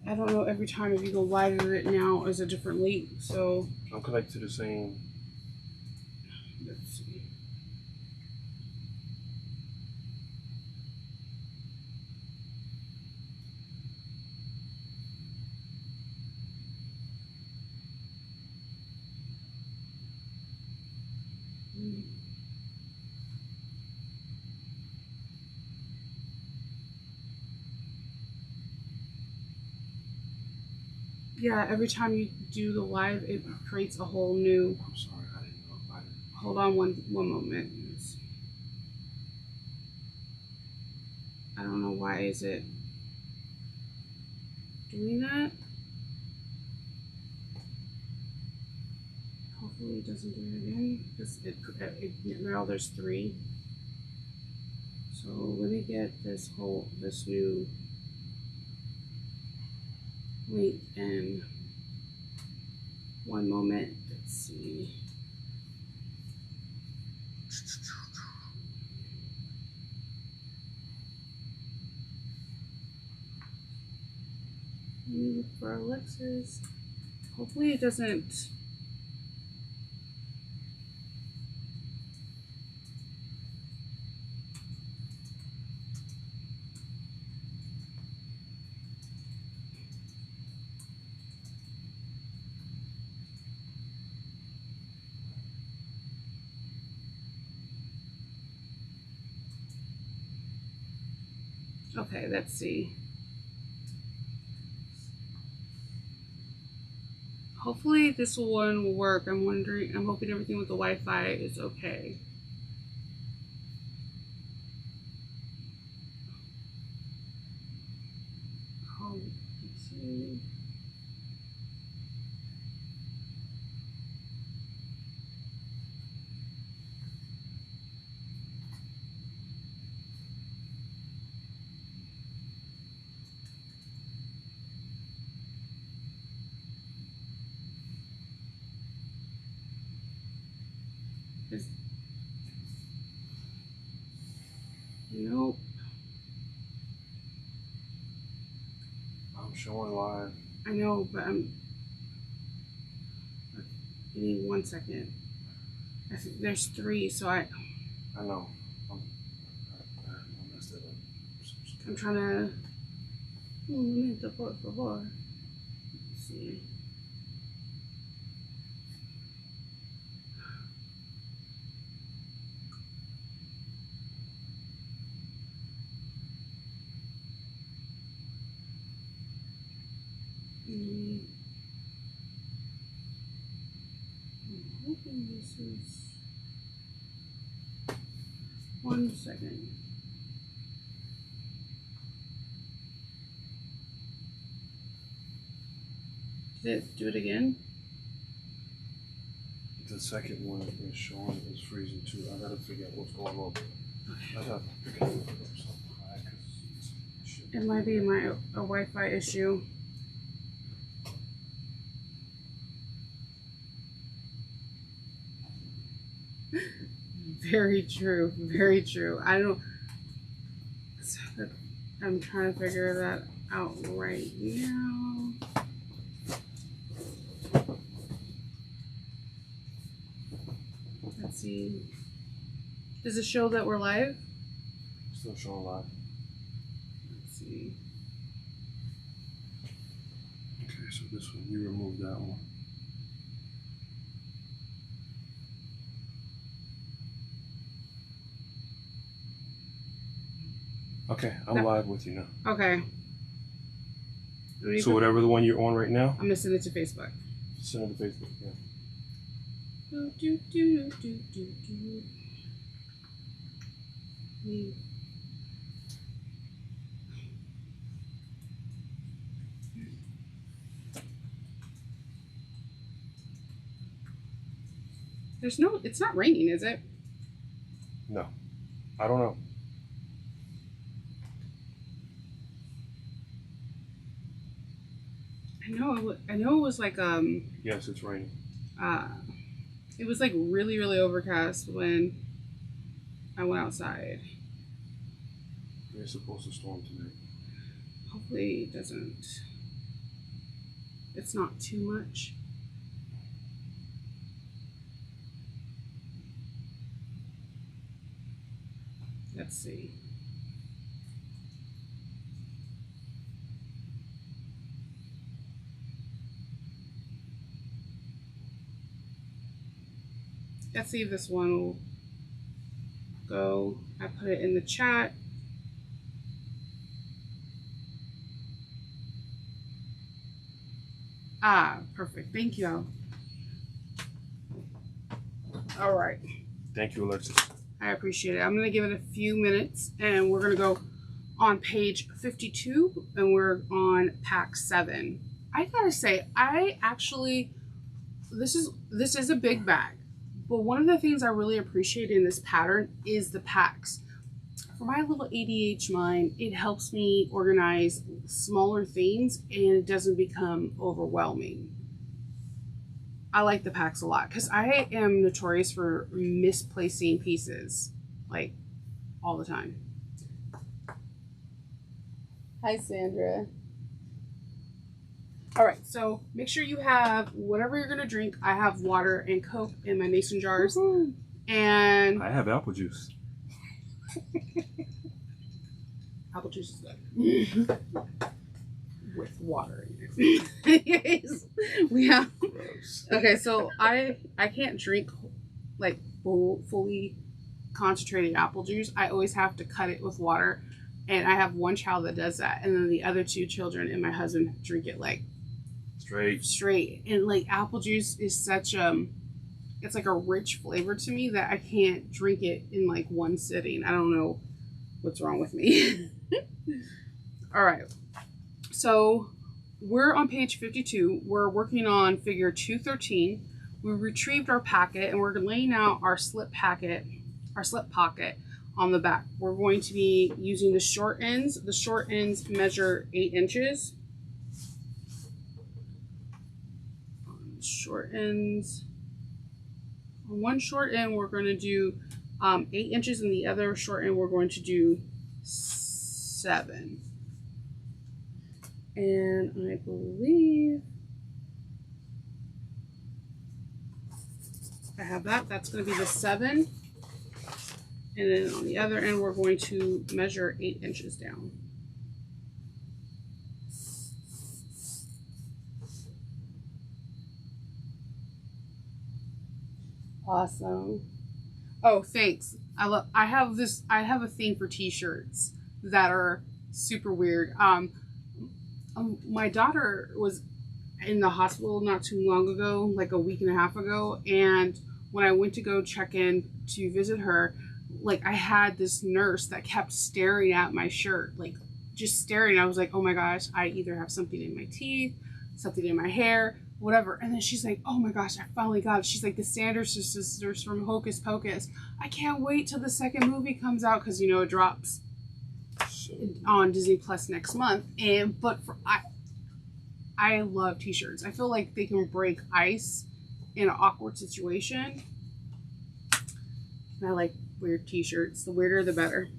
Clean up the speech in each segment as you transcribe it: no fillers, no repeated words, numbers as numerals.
I don't know every time if you go live with it now is a different link, so I'm connected to the same. let's see. Yeah, every time you do the live, it creates a whole new. I'm sorry, I didn't know about it. Hold on one moment. I don't know why is it doing that. Hopefully it doesn't do it again because now there's 3. So let me get this new link in one moment. Let's see. For Alexis. Hopefully it doesn't. Okay, let's see. Hopefully this one will work. I'm hoping everything with the Wi-Fi is okay. Oh, let's see. Nope. I'm showing live. I know, but give me 1 second. I think there's 3, so I know. I messed it up. I'm trying to. Un momento, por favor. Let's see. I'm hoping this is 1 second. Did it do it again? The second one is showing is freezing too. I gotta figure out what's going on. I gotta pick up something high because it might be a Wi-Fi issue. Very true. Very true. I'm trying to figure that out right now. Let's see. Does it show that we're live? Still showing live. Let's see. Okay, so this one, you removed that one. Okay, I'm live with you now. Okay. So whatever the one you're on right now, I'm gonna send it to Facebook. Send it to Facebook, yeah. It's not raining, is it? No, I don't know. I know it was like Yes, it's raining. It was like really, really overcast when I went outside. It's supposed to storm tonight. Hopefully it doesn't. it's not too much. Let's see. Let's see if this one will go. I put it in the chat. Ah, perfect. Thank you. All right. Thank you, Alexis. I appreciate it. I'm going to give it a few minutes, and we're going to go on page 52, and we're on pack 7. I gotta say, I actually, this is a big bag, but one of the things I really appreciate in this pattern is the packs. For my little ADHD mind, it helps me organize smaller things, and it doesn't become overwhelming. I like the packs a lot because I am notorious for misplacing pieces, like, all the time. Hi, Sandra. All right, so make sure you have whatever you're gonna drink. I have water and Coke in my mason jars, and I have apple juice. apple juice is good with water in it. Yes, we have. Gross. Okay, so I can't drink like fully concentrated apple juice. I always have to cut it with water, and I have one child that does that, and then the other 2 children and my husband drink it like straight. And like apple juice is such it's like a rich flavor to me that I can't drink it in like one sitting. I don't know what's wrong with me. All right, so we're on page 52. We're working on figure 213. We retrieved our packet, and we're laying out our slip pocket on the back. We're going to be using the short ends. The short ends measure 8 inches. Short ends. On one short end, we're going to do 8 inches, and the other short end, we're going to do 7. And I believe I have that. That's going to be the 7. And then on the other end, we're going to measure 8 inches down. Awesome. Oh, thanks. I have a thing for t-shirts that are super weird. My daughter was in the hospital not too long ago, like a week and a half ago, and when I went to go check in to visit her, like I had this nurse that kept staring at my shirt, like just staring. I was like, oh my gosh, I either have something in my teeth, something in my hair, whatever. And then she's like, oh my gosh, I finally got it. She's like, the Sanderson sisters from Hocus Pocus. I can't wait till the second movie comes out, because you know it drops on Disney Plus next month. And I love t-shirts. I feel like they can break ice in an awkward situation. And I like weird t-shirts. The weirder the better.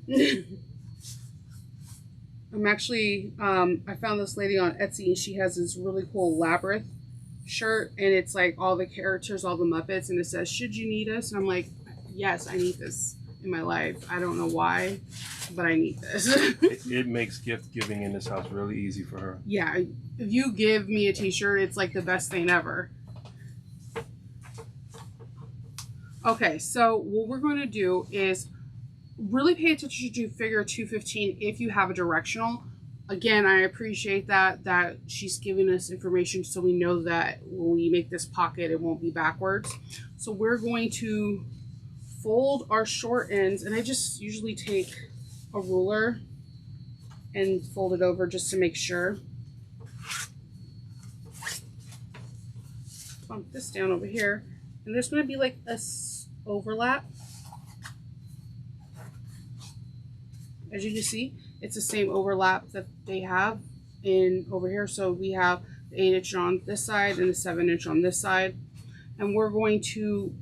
I'm actually I found this lady on Etsy, and she has this really cool Labyrinth shirt, and it's like all the characters, all the Muppets, and it says, should you need us? And I'm like, yes, I need this in my life. I don't know why, but I need this. it makes gift giving in this house really easy for her. Yeah, if you give me a t-shirt, it's like the best thing ever. Okay, so what we're going to do is really pay attention to figure 215 if you have a directional. Again, I appreciate that she's giving us information so we know that when we make this pocket, it won't be backwards. So we're going to fold our short ends, and I just usually take a ruler and fold it over just to make sure. Bump this down over here, and there's going to be like a overlap. As you can see, it's the same overlap that they have in over here. So we have the 8 inch on this side and the 7 inch on this side. And we're going to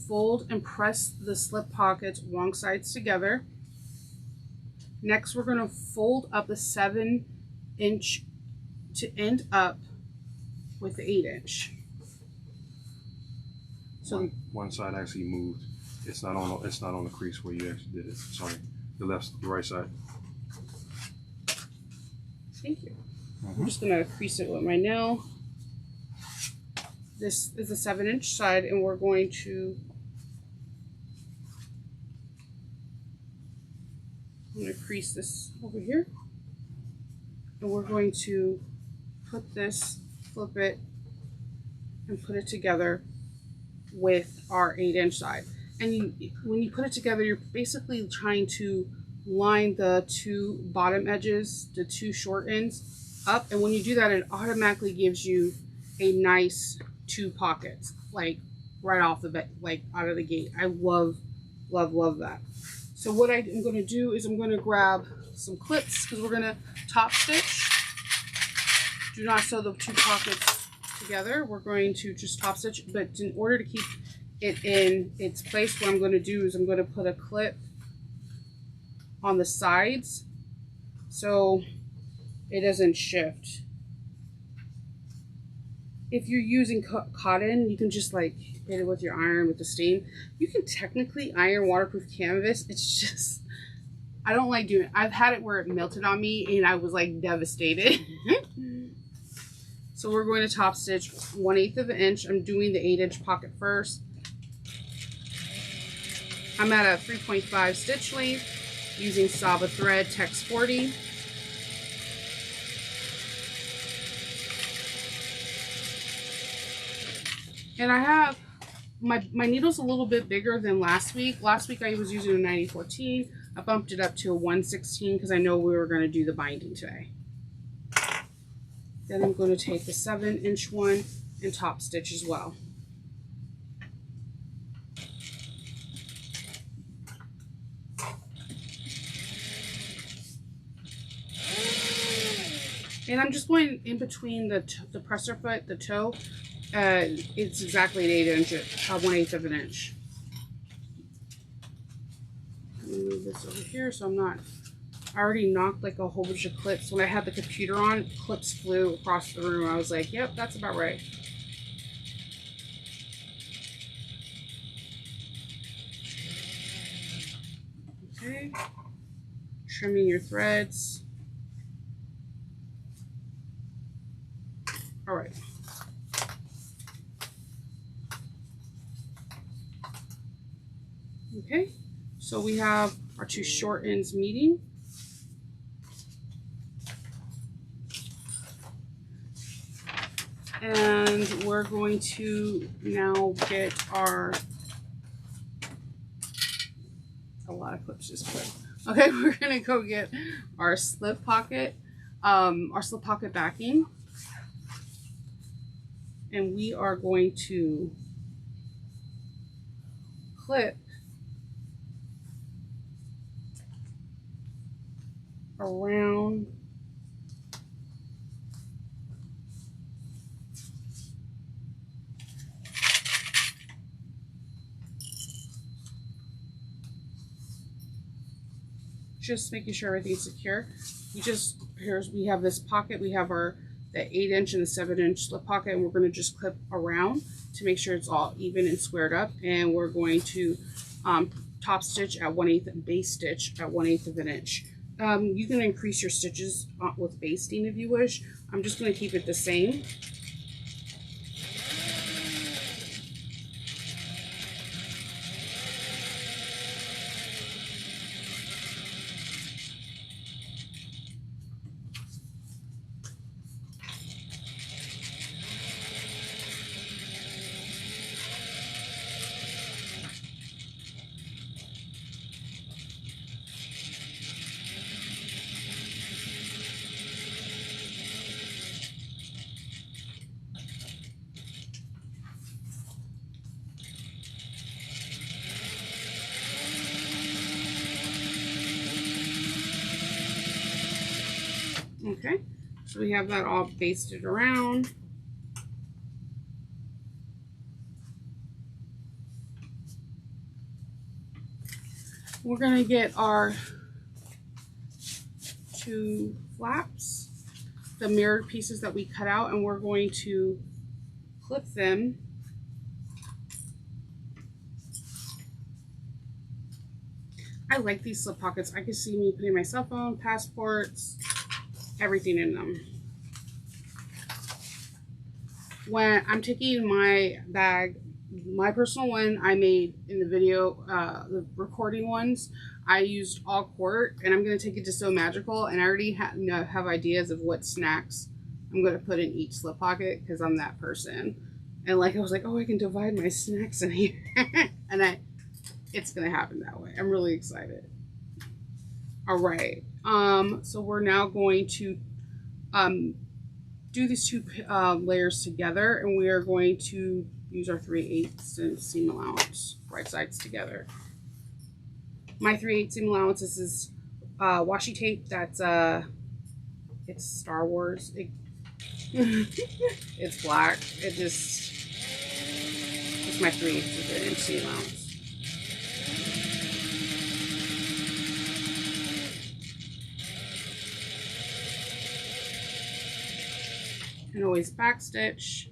fold and press the slip pockets wrong sides together. Next, we're going to fold up the 7 inch to end up with the 8-inch. So one side actually moved. It's not on the crease where you actually did it. Sorry, the right side. Thank you. I'm just gonna crease it with my nail. This is the 7-inch side, and we're going to. I'm gonna crease this over here, and we're going to put this, flip it, and put it together with our 8-inch side. And when you put it together, you're basically trying to line the two bottom edges, the two short ends up. And when you do that, it automatically gives you a nice 2 pockets, like right off the bat, like out of the gate. I love, love, love that. So what I'm going to do is I'm going to grab some clips because we're going to top stitch. Do not sew the 2 pockets together. We're going to just top stitch, but in order to keep it in its place, what I'm going to do is I'm going to put a clip on the sides so it doesn't shift. If you're using cotton, you can just like hit it with your iron with the steam. You can technically iron waterproof canvas. It's just, I don't like doing it. I've had it where it melted on me and I was like devastated. So we're going to top stitch 1/8 of an inch. I'm doing the 8-inch pocket first. I'm at a 3.5 stitch length using Rivet Thread Tex 40. And I have my needle's a little bit bigger than last week. Last week I was using a 9014. I bumped it up to a 116 because I know we were going to do the binding today. Then I'm going to take the 7-inch one and top stitch as well. And I'm just going in between the presser foot, the toe. It's exactly an 8-inch, 1/8 of an inch. Let me move this over here so I'm not. I already knocked like a whole bunch of clips. When I had the computer on, clips flew across the room. I was like, yep, that's about right. Okay. Trimming your threads. All right. Okay, so we have our 2 short ends meeting. And we're going to now get our, a lot of clips just put. Okay, we're gonna go get our slip pocket backing. And we are going to clip around just making sure everything's secure. We have this pocket, we have the 8-inch and the 7-inch slip pocket, and we're going to just clip around to make sure it's all even and squared up. And we're going to top stitch at 1/8 and base stitch at 1/8 of an inch. You can increase your stitches with basting if you wish. I'm just going to keep it the same. Okay, so we have that all basted around. We're going to get our 2 flaps, the mirrored pieces that we cut out, and we're going to clip them. I like these slip pockets. I can see me putting my cell phone, passports, everything in them. When I'm taking my bag, my personal one I made in the video, the recording ones, I used all quart, and I'm going to take it to So Magical, and I already have ideas of what snacks I'm going to put in each slip pocket because I'm that person. And like I was like, oh, I can divide my snacks in here. And it's going to happen that way. I'm really excited. All right. So we're now going to do these two layers together, and we are going to use our 3/8 and seam allowance, right sides together. My 3/8 seam allowance, this is washi tape. That's it's Star Wars. It's black. It's my 3/8 inch seam allowance. And always back stitch.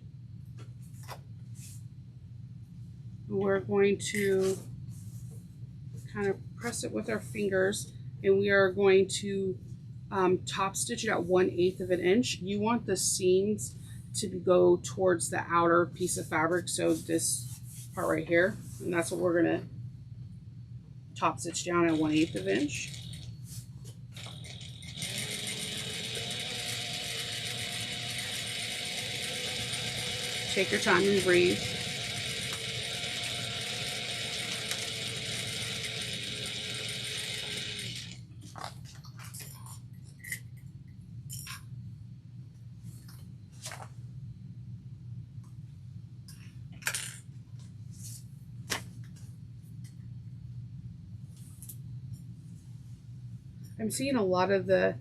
We're going to kind of press it with our fingers, and we are going to top stitch it at 1/8 of an inch. You want the seams to go towards the outer piece of fabric, so this part right here, and that's what we're going to top stitch down at 1/8 of an inch. Take your time and breathe. I'm seeing a lot of the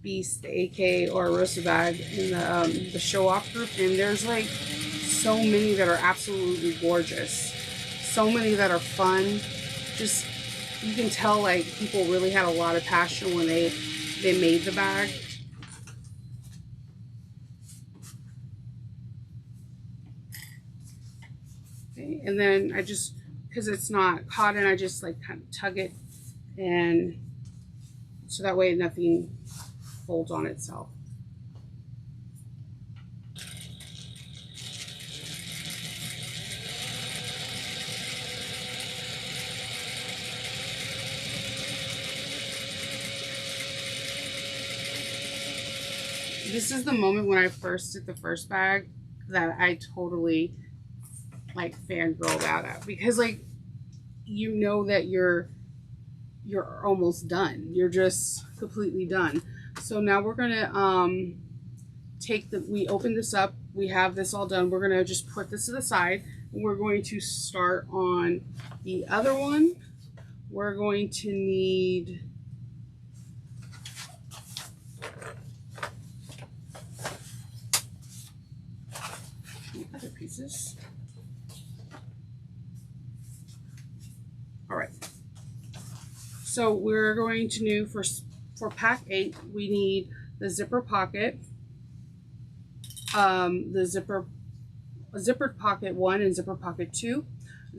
Beast, the AK, or Rosa bag in the show off group, and there's like so many that are absolutely gorgeous, so many that are fun. Just, you can tell like people really had a lot of passion when they made the bag. Okay, and then I just, because it's not cotton, I just like kind of tug it, and so that way nothing folds on itself. This is the moment when I first did the first bag that I totally like fangirled out at, because like, you know that you're almost done. You're just completely done. So now we're gonna we open this up, we have this all done. We're gonna just put this to the side, and we're going to start on the other one. We're going to need the other pieces. All right. So we're going to do for pack 8, we need the zipper pocket, the zipper pocket 1 and zipper pocket 2,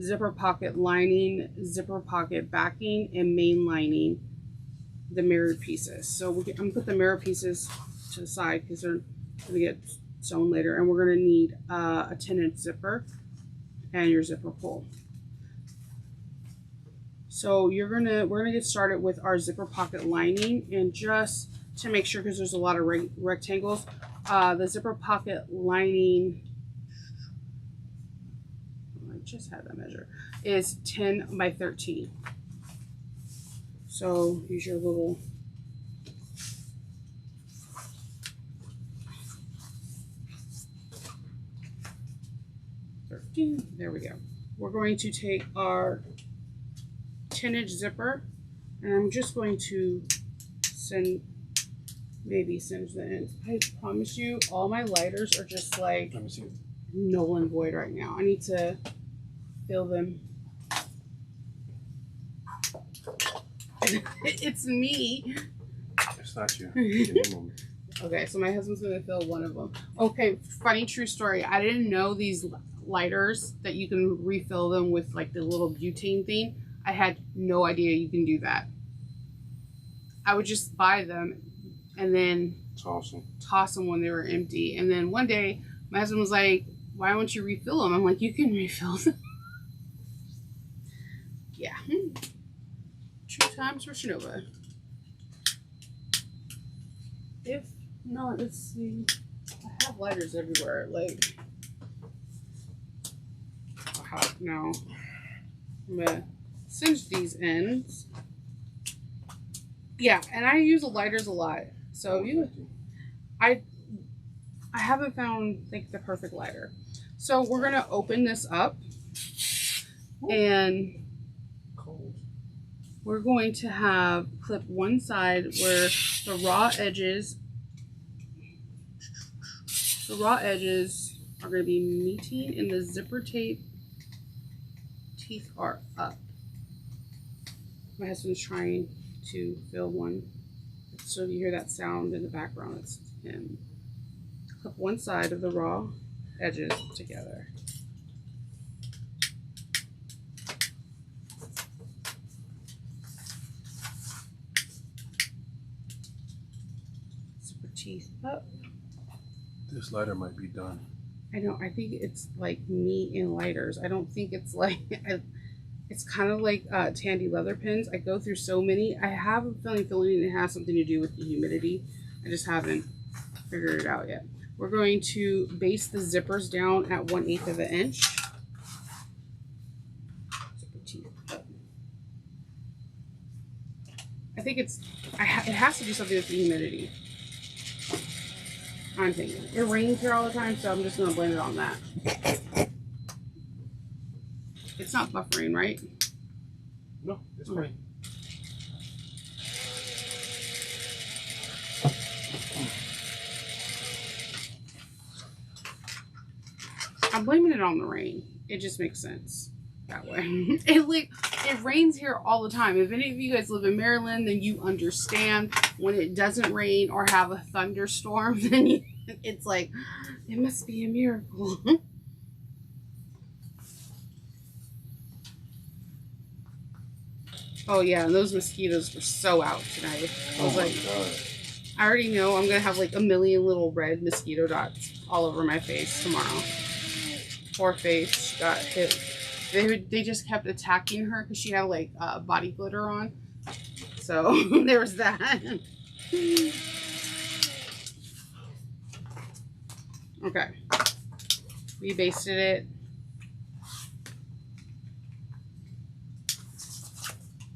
zipper pocket lining, zipper pocket backing, and main lining the mirrored pieces. So I'm gonna put the mirror pieces to the side because they're gonna get sewn later, and we're gonna need a 10-inch zipper and your zipper pull. So we're gonna get started with our zipper pocket lining, and just to make sure, because there's a lot of rectangles, the zipper pocket lining, I just had that measure, is 10 by 13. So use your little there we go. We're going to take our 10-inch zipper, and I'm just going to singe the ends. I promise you, all my lighters are just like null and void right now. I need to fill them. It's me. It's not you. Give me a moment. Okay, so my husband's gonna fill one of them. Okay, funny true story. I didn't know these lighters that you can refill them with like the little butane thing. I had no idea you can do that. I would just buy them and then toss them when they were empty. And then one day my husband was like, "Why don't you refill them?" I'm like, "You can refill them." Yeah. 2 times for Shinova. If not, let's see. I have lighters everywhere. Like, no. I'm gonna cinch these ends. Yeah, and I use the lighters a lot. So I haven't found like the perfect lighter. So we're gonna open this up, and we're going to have clip one side where the raw edges are going to be meeting and the zipper tape teeth are up. My husband's trying to fill one. So if you hear that sound in the background, it's him. Clip one side of the raw edges together. Zipper teeth up. This lighter might be done. I know. I think it's like meat in lighters. I don't think it's like... It's kind of like Tandy leather pins. I go through so many. I have a feeling it has something to do with the humidity. I just haven't figured it out yet. We're going to base the zippers down at 1/8 of an inch. Zipper teeth up. I think it has to do something with the humidity. I'm thinking. It rains here all the time, so I'm just going to blame it on that. It's not buffering, right? No, it's fine. I'm blaming it on the rain. It just makes sense that way. It rains here all the time. If any of you guys live in Maryland, then you understand when it doesn't rain or have a thunderstorm, then it's like, it must be a miracle. Oh yeah, and those mosquitoes were so out tonight. I was like, I already know I'm gonna have like a million little red mosquito dots all over my face tomorrow. Poor face, she got hit. They just kept attacking her because she had like body glitter on. So there was that. Okay, we basted it.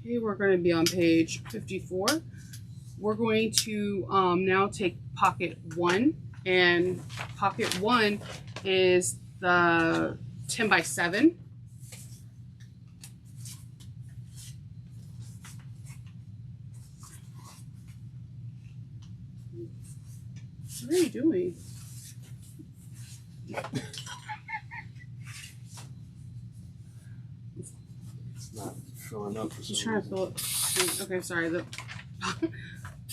Okay, we're going to be on page 54. We're going to now take pocket 1, and pocket 1 is the 10x7. What are you doing? It's not filling up for some She's trying to reason. fill it. Okay, sorry. The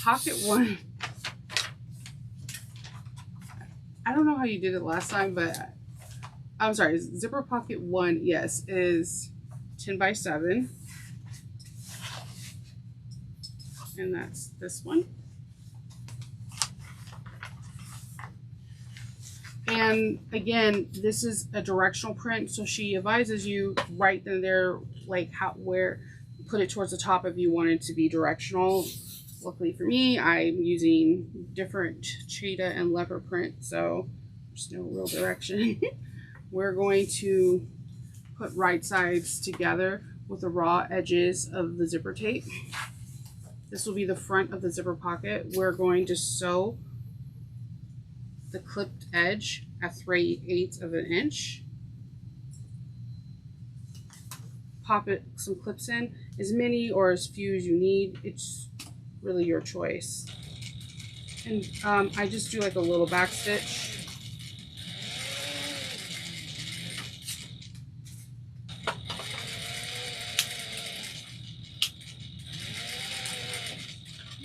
pocket 1. I don't know how you did it last time, but I'm sorry. Zipper pocket 1, yes, is 10x7. And that's this one. And again, this is a directional print, so she advises you right then there, like put it towards the top if you want it to be directional. Luckily for me, I'm using different cheetah and leopard print, so there's no real direction. We're going to put right sides together with the raw edges of the zipper tape. This will be the front of the zipper pocket. We're going to sew the clipped edge at 3/8 of an inch. Pop some clips in, as many or as few as you need. It's really your choice. And I just do like a little back stitch.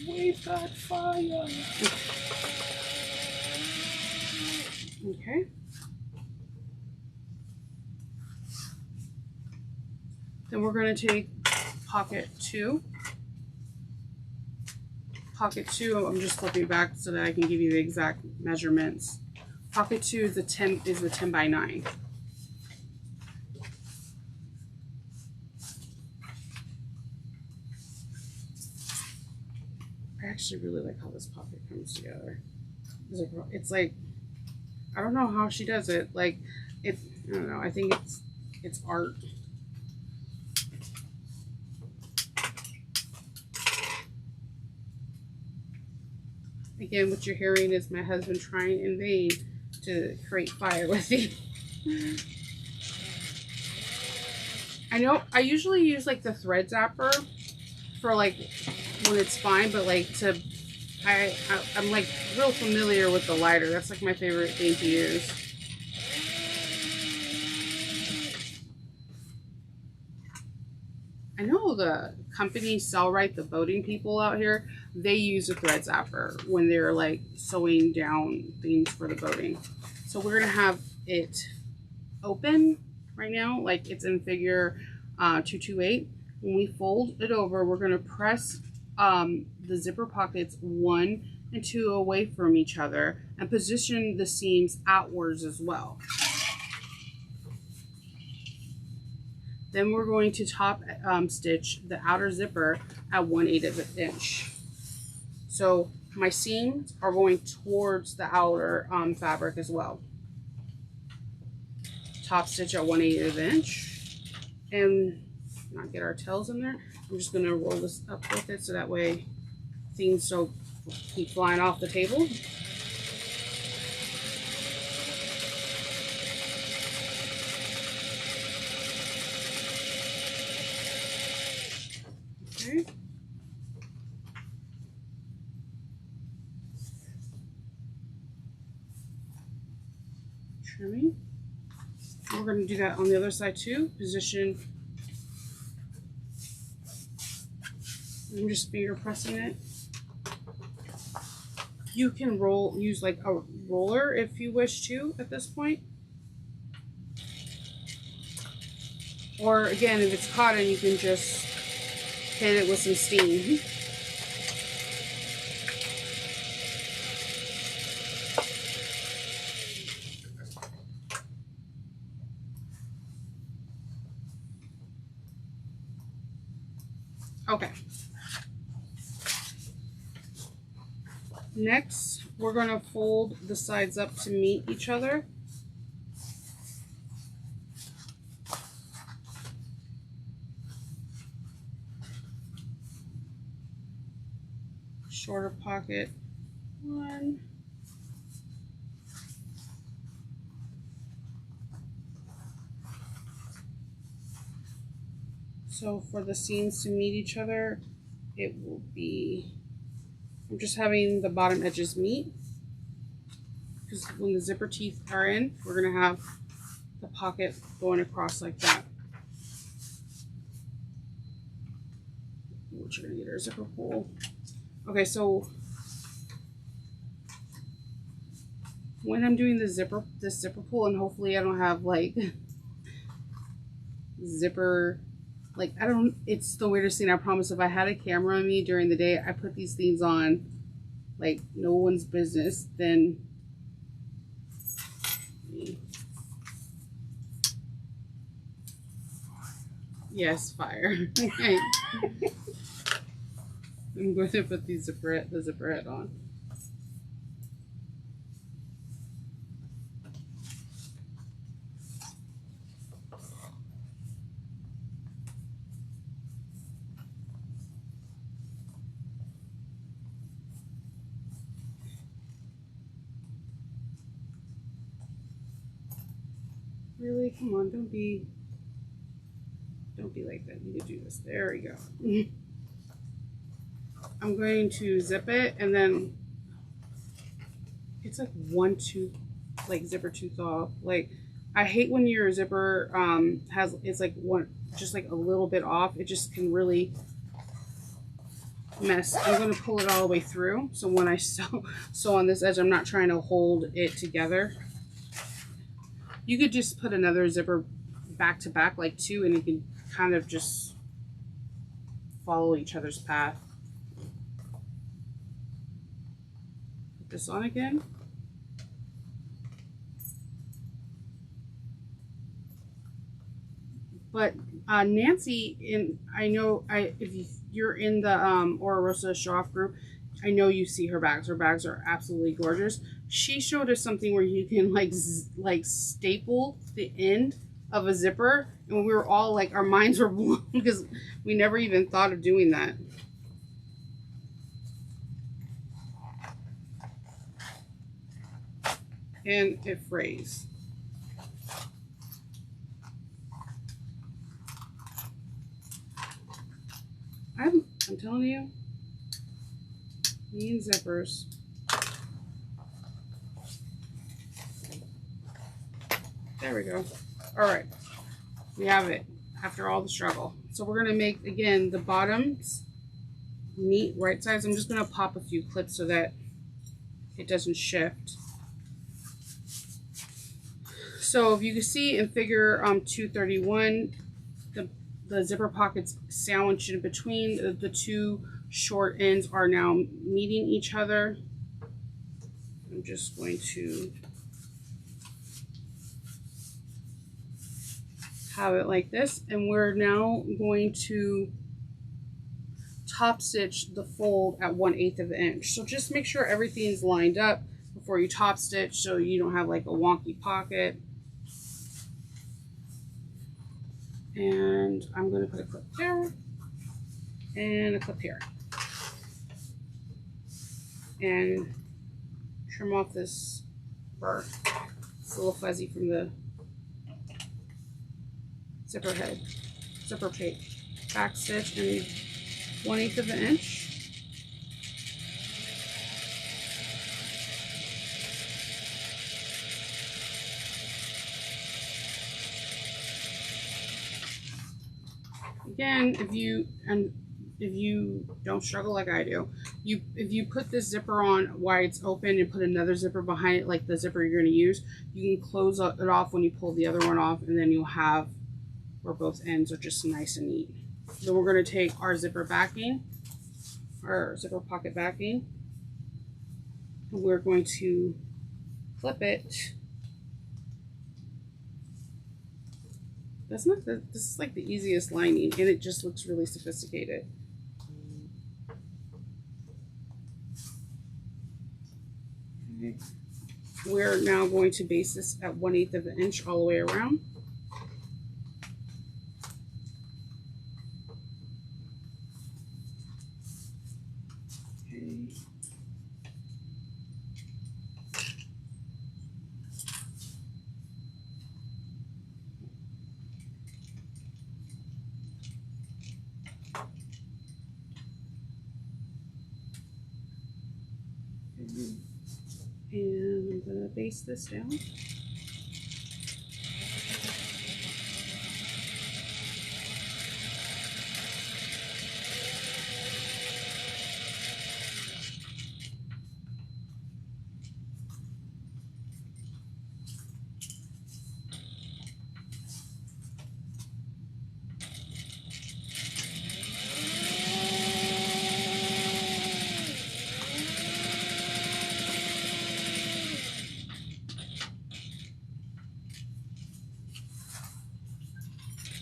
We've got fire. Okay. Then we're going to take pocket 2. Pocket 2, I'm just flipping back so that I can give you the exact measurements. Pocket 2 is the 10 by 9. I actually really like how this pocket comes together. It's like, I don't know how she does it. Like, I don't know. I think it's art. Again, what you're hearing is my husband trying in vain to create fire with me. I know I usually use like the thread zapper for like when it's fine, but like I'm like real familiar with the lighter. That's like my favorite thing to use. I know the company Sellrite, the boating people out here, they use a thread zapper when they're like sewing down things for the boating. So we're gonna have it open right now, like it's in figure 228. When we fold it over, we're gonna press the zipper pockets 1 and 2 away from each other and position the seams outwards as well. Then we're going to top stitch the outer zipper at 1/8 of an inch. So my seams are going towards the outer fabric as well. Top stitch at 1/8 of an inch, and not get our tails in there. I'm just going to roll this up with it so that way things don't keep flying off the table. Okay. Trimming. We're going to do that on the other side too. Position. I'm just finger pressing it. You can use like a roller if you wish to at this point. Or again, if it's cotton, you can just hit it with some steam. Okay. Next, we're going to fold the sides up to meet each other. Shorter pocket 1. So for the seams to meet each other, it will be, I'm just having the bottom edges meet, because when the zipper teeth are in, we're going to have the pocket going across like that. Which you're going to get our zipper pull. Okay, so when I'm doing this zipper pull, and hopefully I don't have like zipper, like I don't, it's the weirdest thing. I promise if I had a camera on me during the day, I put these things on like no one's business, then yes, fire. Okay. I'm going to put the zipperette on. Really? Come on, don't be like that. You need to do this. There we go. I'm going to zip it, and then it's like one tooth, like zipper tooth off. Like I hate when your zipper it's like just like a little bit off. It just can really mess. I'm going to pull it all the way through, so when I sew on this edge, I'm not trying to hold it together. You could just put another zipper back to back like two, and you can kind of just follow each other's path. Put this on again. But Nancy, if you're in the Rosa show off group, I know you see her bags. Her bags are absolutely gorgeous. She showed us something where you can like staple the end of a zipper, and we were all like, our minds were blown because we never even thought of doing that. And it frays. I'm telling you, me and zippers. There we go. All right, we have it after all the struggle. So we're gonna make, again, the bottoms neat right sides. I'm just gonna pop a few clips so that it doesn't shift. So if you can see in figure 231, the zipper pockets sandwiched in between. The two short ends are now meeting each other. I'm just going to have it like this, and we're now going to top stitch the fold at 1/8 of an inch. So just make sure everything's lined up before you top stitch, so you don't have like a wonky pocket. And I'm going to put a clip there and a clip here, and trim off this burr. It's a little fuzzy from the zipper head, zipper plate. Back stitch in 1/8 of an inch. Again, if you don't struggle like I do, if you put this zipper on while it's open and put another zipper behind it, like the zipper you're going to use, you can close it off when you pull the other one off, and then you'll have where both ends are just nice and neat. Then we're going to take our zipper backing, our zipper pocket backing, and we're going to clip it. This is like the easiest lining, and it just looks really sophisticated. Okay. We're now going to base this at 1/8 of an inch all the way around. Okay. And I'm going to base this down.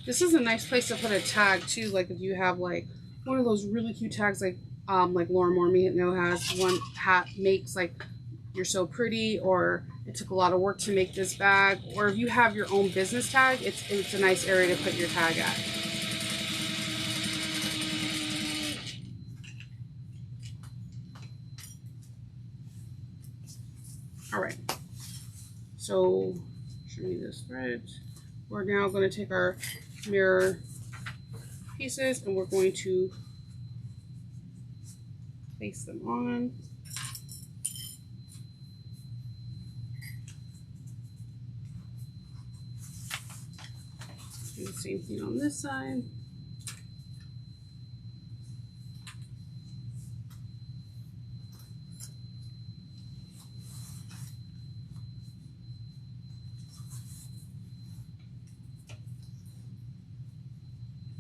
This is a nice place to put a tag too, like if you have like one of those really cute tags like Laura Mormino has. One hat makes like "You're so pretty," or "It took a lot of work to make this bag," or if you have your own business tag, it's a nice area to put your tag at. All right, so show me this thread. We're now going to take our mirror pieces and we're going to place them on. Do the same thing on this side.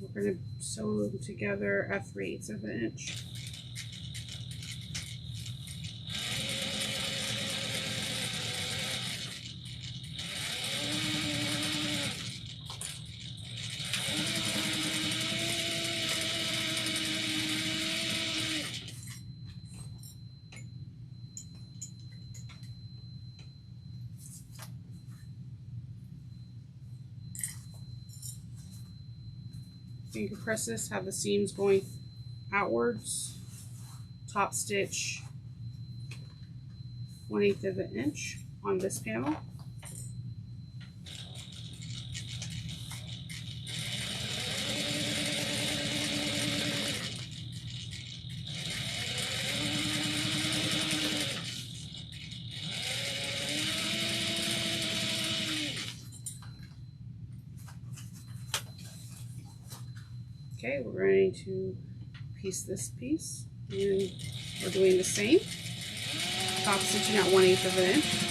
We're going to sew them together at 3/8 of an inch. Finger press this, have the seams going outwards, top stitch 1/8 of an inch on this panel. Okay, we're going to piece this piece, and we're doing the same. Top stitching at 1/8 of an inch.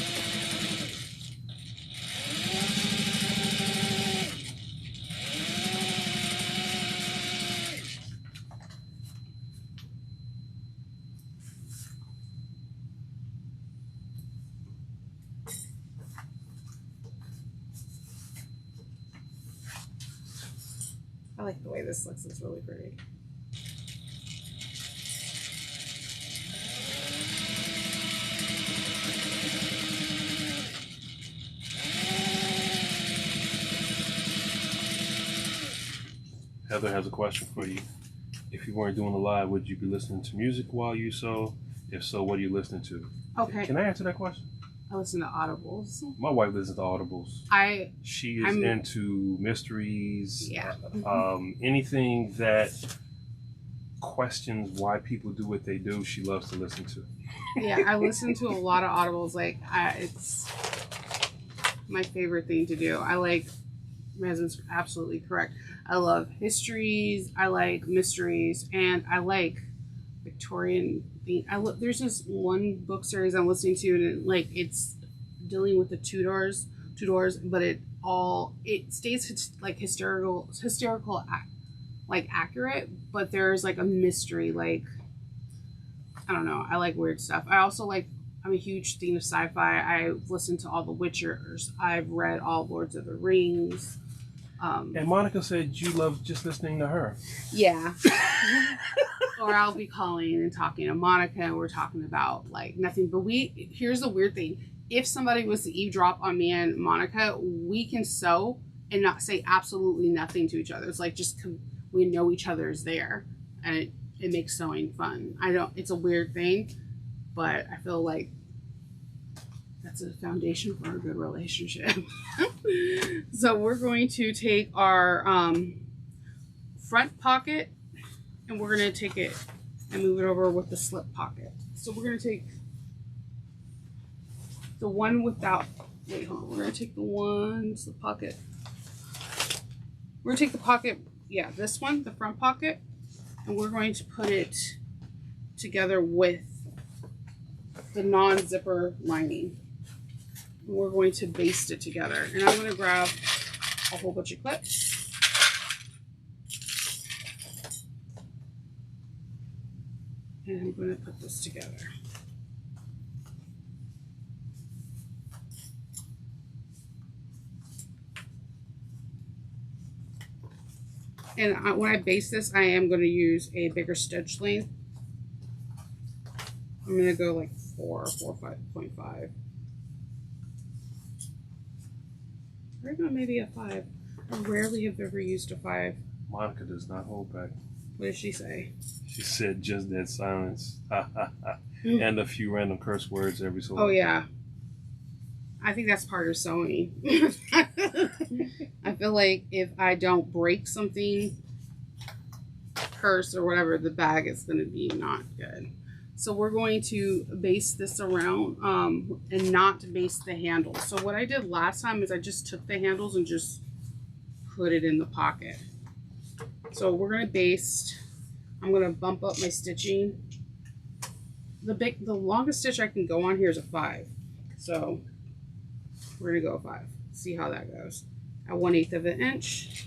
I like the way this looks, it's really pretty. Heather has a question for you. If you weren't doing a live, would you be listening to music while you sew? If so, what are you listening to? Okay. Can I answer that question? I listen to audibles. My wife listens to audibles. She is into mysteries. Yeah. Anything that questions why people do what they do, she loves to listen to. Yeah, I listen to a lot of audibles. Like, it's my favorite thing to do. I like, my husband's absolutely correct. I love histories, I like mysteries, and I like Victorian thing. There's this one book series I'm listening to, and it's dealing with the Tudors, but it stays like hysterical, like accurate, but there's like a mystery. Like, I don't know. I like weird stuff. I also like. I'm a huge fan of sci-fi. I've listened to all the Witchers. I've read all Lords of the Rings. And Monica said you love just listening to her. Yeah. Or I'll be calling and talking to Monica, and we're talking about like nothing. But here's the weird thing. If somebody was to eavesdrop on me and Monica, we can sew and not say absolutely nothing to each other. It's like we know each other is there, and it makes sewing fun. It's a weird thing, but I feel like that's a foundation for a good relationship. So we're going to take our front pocket, and we're going to take it and move it over with the slip pocket. So we're going to take the one without, wait, hold on. We're going to take the one, slip pocket. We're going to take the pocket, yeah, this one, the front pocket, and we're going to put it together with the non-zipper lining. We're going to baste it together. And I'm going to grab a whole bunch of clips. And I'm going to put this together. And when I baste this, I am going to use a bigger stitch length. I'm going to go like 4.5. Or even maybe a 5. I rarely have ever used a 5. Monica does not hold back. What did she say? She said just dead silence. And a few random curse words every so often. Oh, yeah. I think that's part of sewing. I feel like if I don't break something, curse or whatever, the bag is going to be not good. So we're going to baste this around and not baste the handles. So what I did last time is I just took the handles and just put it in the pocket. So we're going to baste. I'm going to bump up my stitching. The longest stitch I can go on here is a 5. So we're going to go 5. See how that goes. At 1/8 of an inch.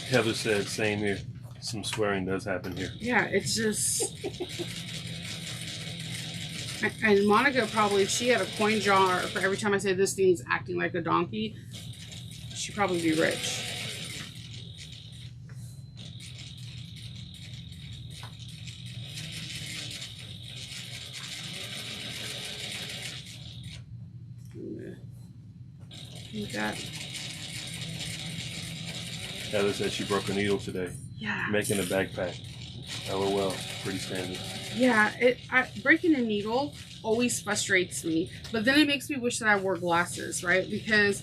Heather said, same here. Some swearing does happen here. Yeah, it's just. And Monica probably, if she had a coin jar for every time I say this thing's acting like a donkey, she'd probably be rich. That. Heather said she broke a needle today. Yeah. Making a backpack. LOL. Pretty standard. Yeah, breaking a needle always frustrates me, but then it makes me wish that I wore glasses, right? Because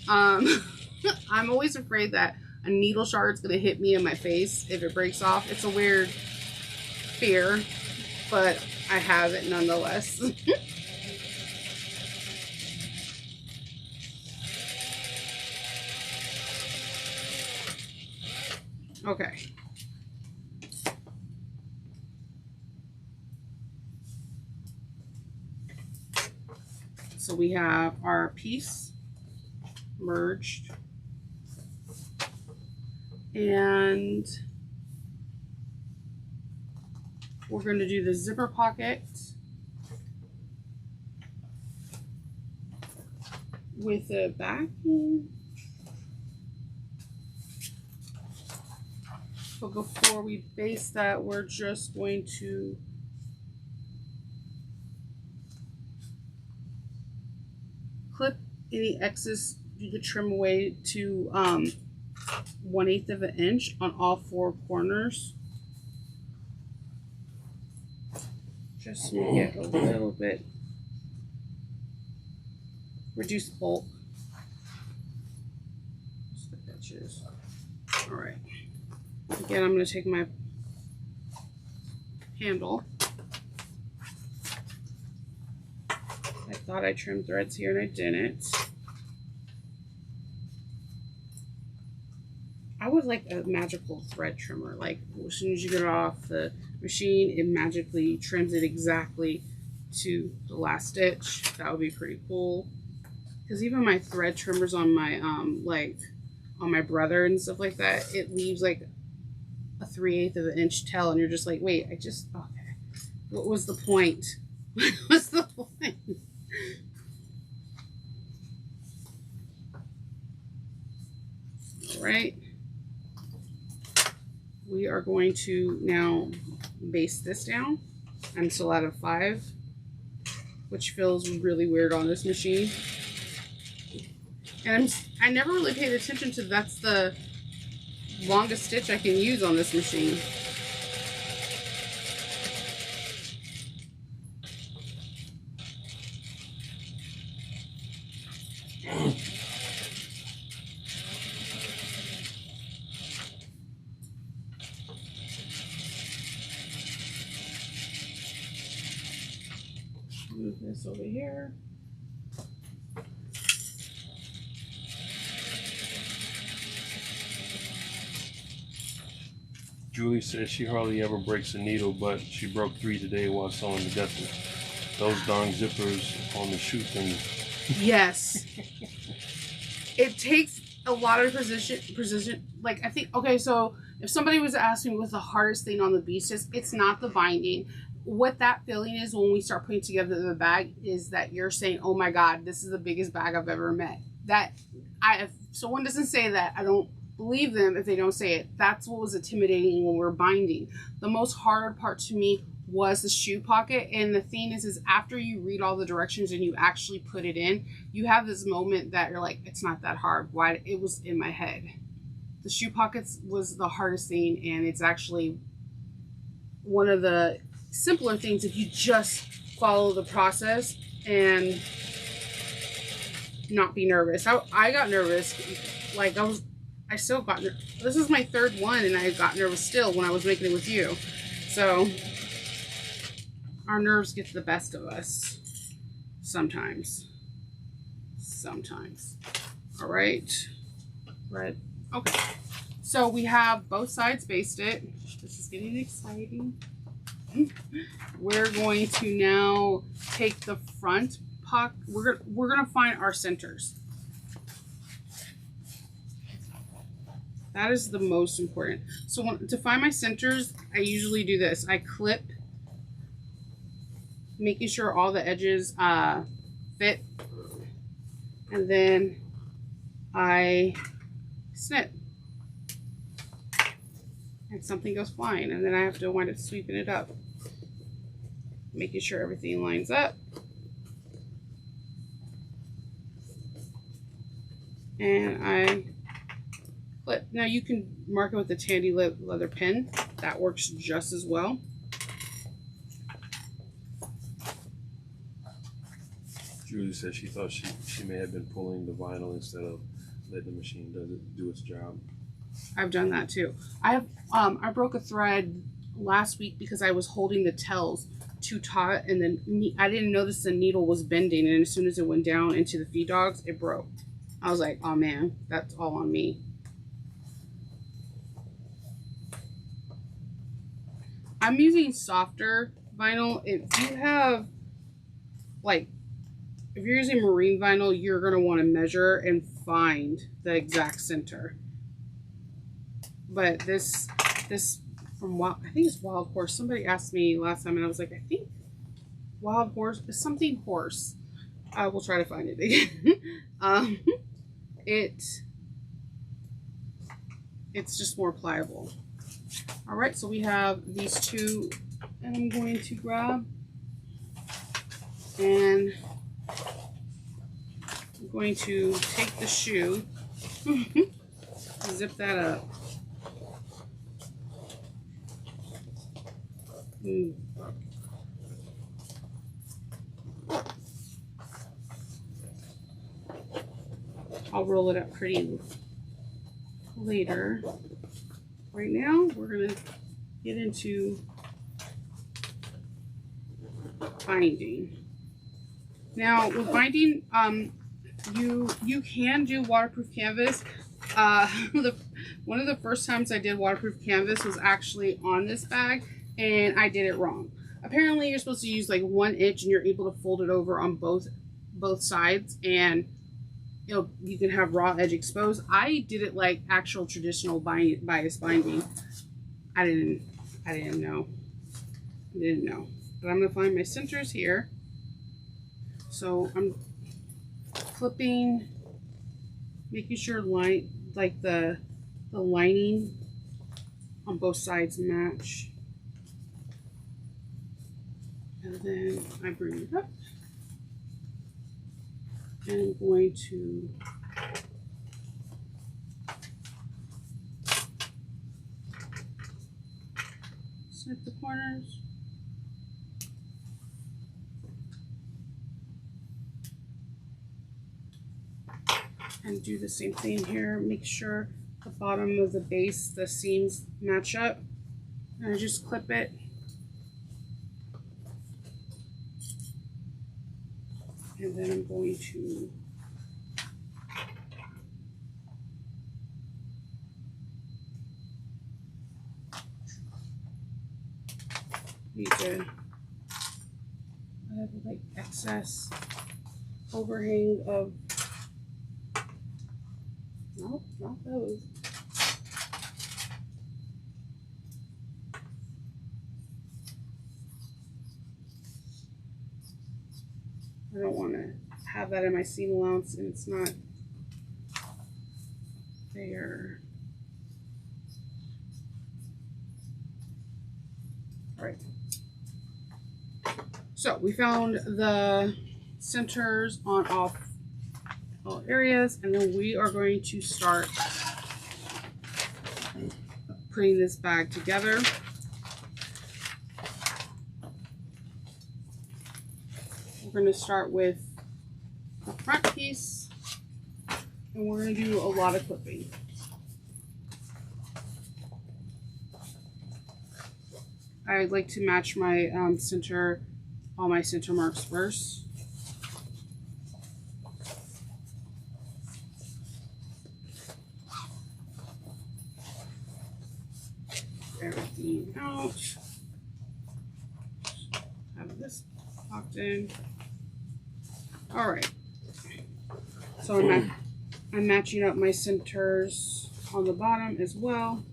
I'm always afraid that a needle shard's gonna hit me in my face if it breaks off. It's a weird fear, but I have it nonetheless. Okay. So we have our piece merged, and we're going to do the zipper pocket with the backing. But before we base that, we're just going to clip any excess you could trim away to 1/8 of an inch on all 4 corners. Just make it a little bit reduced bulk. Just the edges. All right. Again, I'm going to take my handle. I thought I trimmed threads here and I didn't. I would like a magical thread trimmer. Like as soon as you get it off the machine, it magically trims it exactly to the last stitch. That would be pretty cool. Because even my thread trimmers on my like on my brother and stuff like that, it leaves like a 3/8 of an inch tail, and you're just like, wait, okay. What was the point? What was the point? All right. We are going to now base this down. I'm still out of 5, which feels really weird on this machine. And I never really paid attention to that's the longest stitch I can use on this machine. Move this over here. Julie says she hardly ever breaks a needle, but she broke 3 today while sewing the gussets. Those darn zippers on the shoe thing. Yes. It takes a lot of precision. Like I think, okay, so if somebody was asking me what's the hardest thing on the beast is, it's not the binding. What that feeling is when we start putting together the bag is that you're saying, oh my God, this is the biggest bag I've ever met. If someone doesn't say that, I don't believe them if they don't say it. That's what was intimidating when we're binding. The most hard part to me was the shoe pocket, and the thing is after you read all the directions and you actually put it in, you have this moment that you're like, it's not that hard. Why? It was in my head. The shoe pockets was the hardest thing, and it's actually one of the simpler things if you just follow the process and not be nervous. I got nervous. Like I still got nervous. This is my 3rd one, and I got nervous still when I was making it with you. So our nerves get the best of us sometimes. All right. Red. Okay. So we have both sides basted. This is getting exciting. We're going to now take the front pocket. We're gonna find our centers. That is the most important. So to find my centers, I usually do this. I clip, making sure all the edges fit, and then I snip. And something goes flying, and then I have to wind up sweeping it up, making sure everything lines up. And I clip. Now you can mark it with a Tandy leather pen. That works just as well. Julie said she thought she may have been pulling the vinyl instead of letting the machine do its job. I've done that too. I broke a thread last week because I was holding the tails too taut, and then I didn't notice the needle was bending, and as soon as it went down into the feed dogs, it broke. I was like, oh man, that's all on me. I'm using softer vinyl. If you have, like, if you're using marine vinyl, you're going to want to measure and find the exact center. But this from Wild, I think it's Wild Horse. Somebody asked me last time, and I was like, I think Wild Horse is something horse. I will try to find it again. It's just more pliable. All right, so we have these two, and I'm going to grab, and I'm going to take the shoe, zip that up. I'll roll it up pretty later. Right now, we're gonna get into binding. Now, with binding, you can do waterproof canvas. One of the first times I did waterproof canvas was actually on this bag, and I did it wrong. Apparently, you're supposed to use like 1 inch, and you're able to fold it over on both sides, and you can have raw edge exposed. I did it like actual traditional bias binding. I didn't know. But I'm gonna find my centers here. So I'm clipping, making sure the lining on both sides match. And then I bring it up. And I'm going to snip the corners. And do the same thing here. Make sure the bottom of the base, the seams match up. And I just clip it. And then I'm going to I have like excess overhang of, nope, not those. I don't want to have that in my seam allowance, and it's not there. All right. So we found the centers on all areas, and then we are going to start putting this bag together. We're going to start with the front piece, and we're going to do a lot of clipping. I like to match my all my center marks first. Everything out. Have this locked in. All right. So I'm matching up my centers on the bottom as well.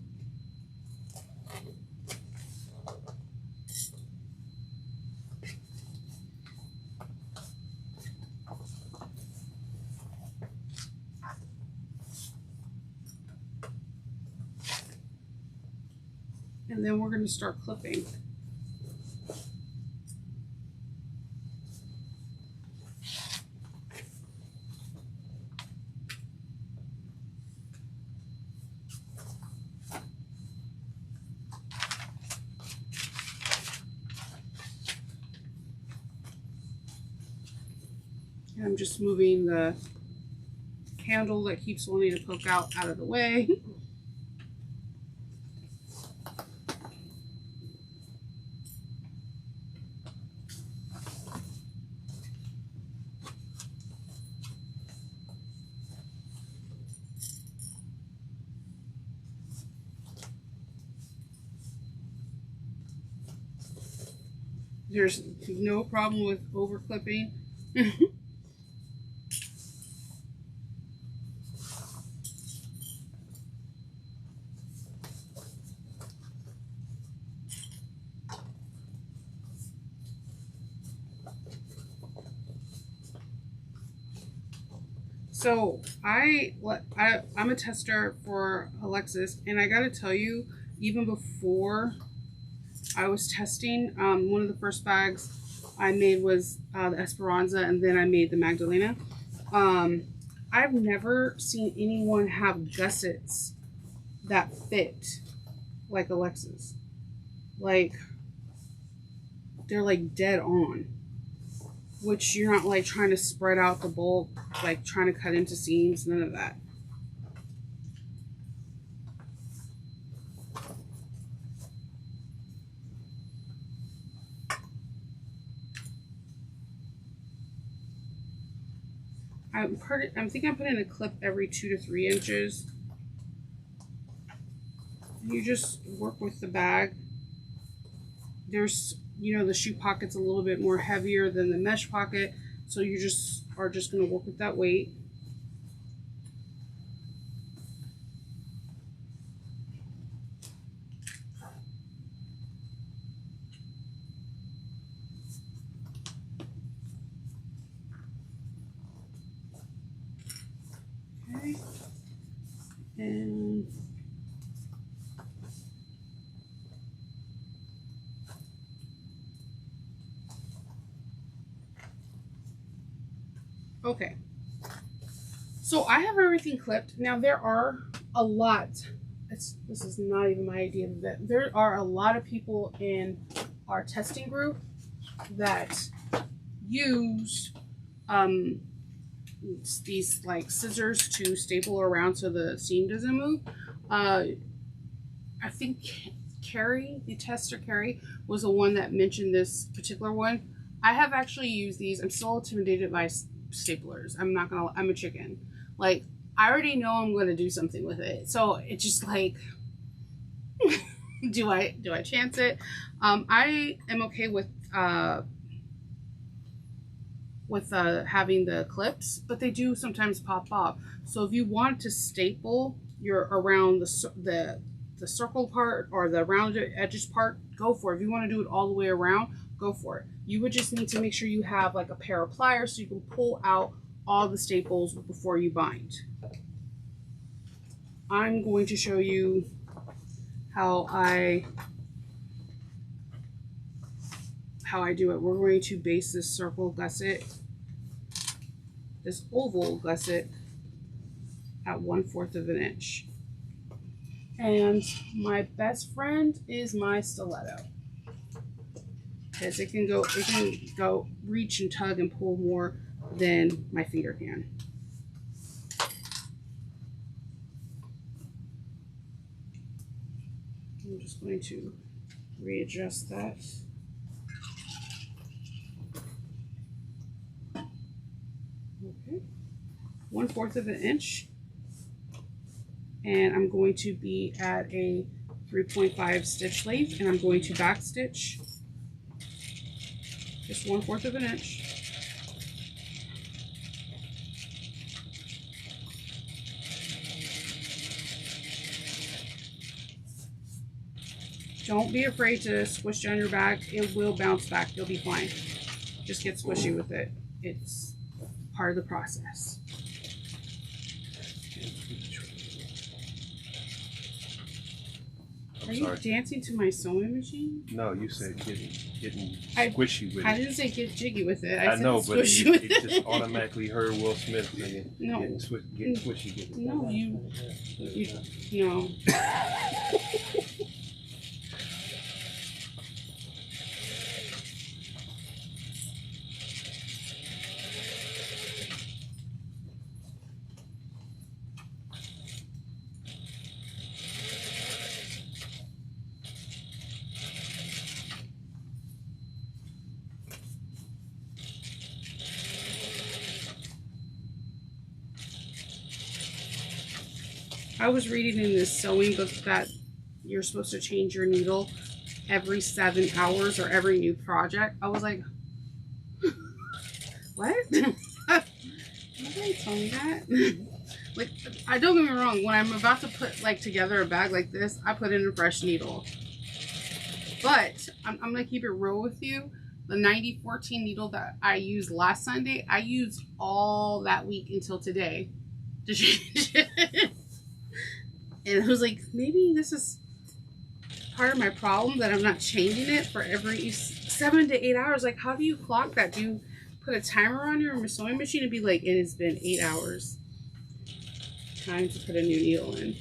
And then we're going to start clipping. And I'm just moving the handle that keeps wanting to poke out of the way. There's no problem with over clipping. So I'm a tester for Alexis, and I gotta tell you, even before I was testing, one of the first bags I made was the Esperanza, and then I made the Magdalena. I've never seen anyone have gussets that fit like Alexis. Like, they're like dead on. Which you're not like trying to spread out the bulk, like trying to cut into seams, none of that. I'm thinking I put in a clip every 2 to 3 inches. You just work with the bag. There's, you know, the shoe pocket's a little bit more heavier than the mesh pocket, so you just are just going to work with that weight. Okay. And okay, so I have everything clipped. Now there are a lot, this is not even my idea, that there are a lot of people in our testing group that use these like scissors to staple around so the seam doesn't move. I think Carrie, the tester Carrie, was the one that mentioned this particular one. I have actually used these. I'm still intimidated by staplers. I'm a chicken. Like, I already know I'm going to do something with it. So it's just like, do I chance it? I am okay with having the clips, but they do sometimes pop off. So if you want to staple your around the circle part or the rounded edges part, go for it. If you want to do it all the way around, go for it. You would just need to make sure you have like a pair of pliers so you can pull out all the staples before you bind. I'm going to show you how I do it. We're going to base this circle gusset, this oval gusset, at 1/4 of an inch. And my best friend is my stiletto, because it can go reach and tug and pull more than my finger can. I'm just going to readjust that. Okay, 1/4 of an inch. And I'm going to be at a 3.5 stitch length, and I'm going to back stitch just 1/4 of an inch. Don't be afraid to squish down your bag. It will bounce back. You'll be fine. Just get squishy with it. It's part of the process. Are you dancing to my sewing machine? No, you said getting squishy with it. I didn't say get jiggy with it. I said know, but it just it. automatically heard Will Smith saying, No. getting squishy with it. No, no. I was reading in this sewing book that you're supposed to change your needle every 7 hours or every new project. I was like, what? Nobody told me that. Like, I don't get me wrong. When I'm about to put like together a bag like this, I put in a fresh needle. But I'm gonna keep it real with you. The 9014 needle that I used last Sunday, I used all that week until today to change it. And I was like, maybe this is part of my problem that I'm not changing it for every 7 to 8 hours. Like, how do you clock that? Do you put a timer on your sewing machine and be like, it has been 8 hours. Time to put a new needle in.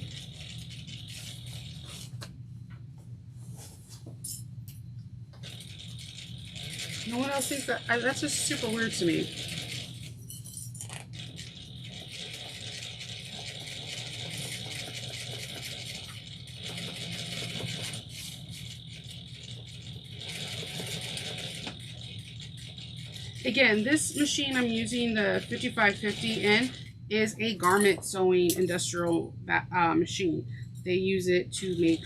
No one else thinks that. That's just super weird to me. Again, this machine I'm using, the 5550N, is a garment sewing industrial machine. They use it to make,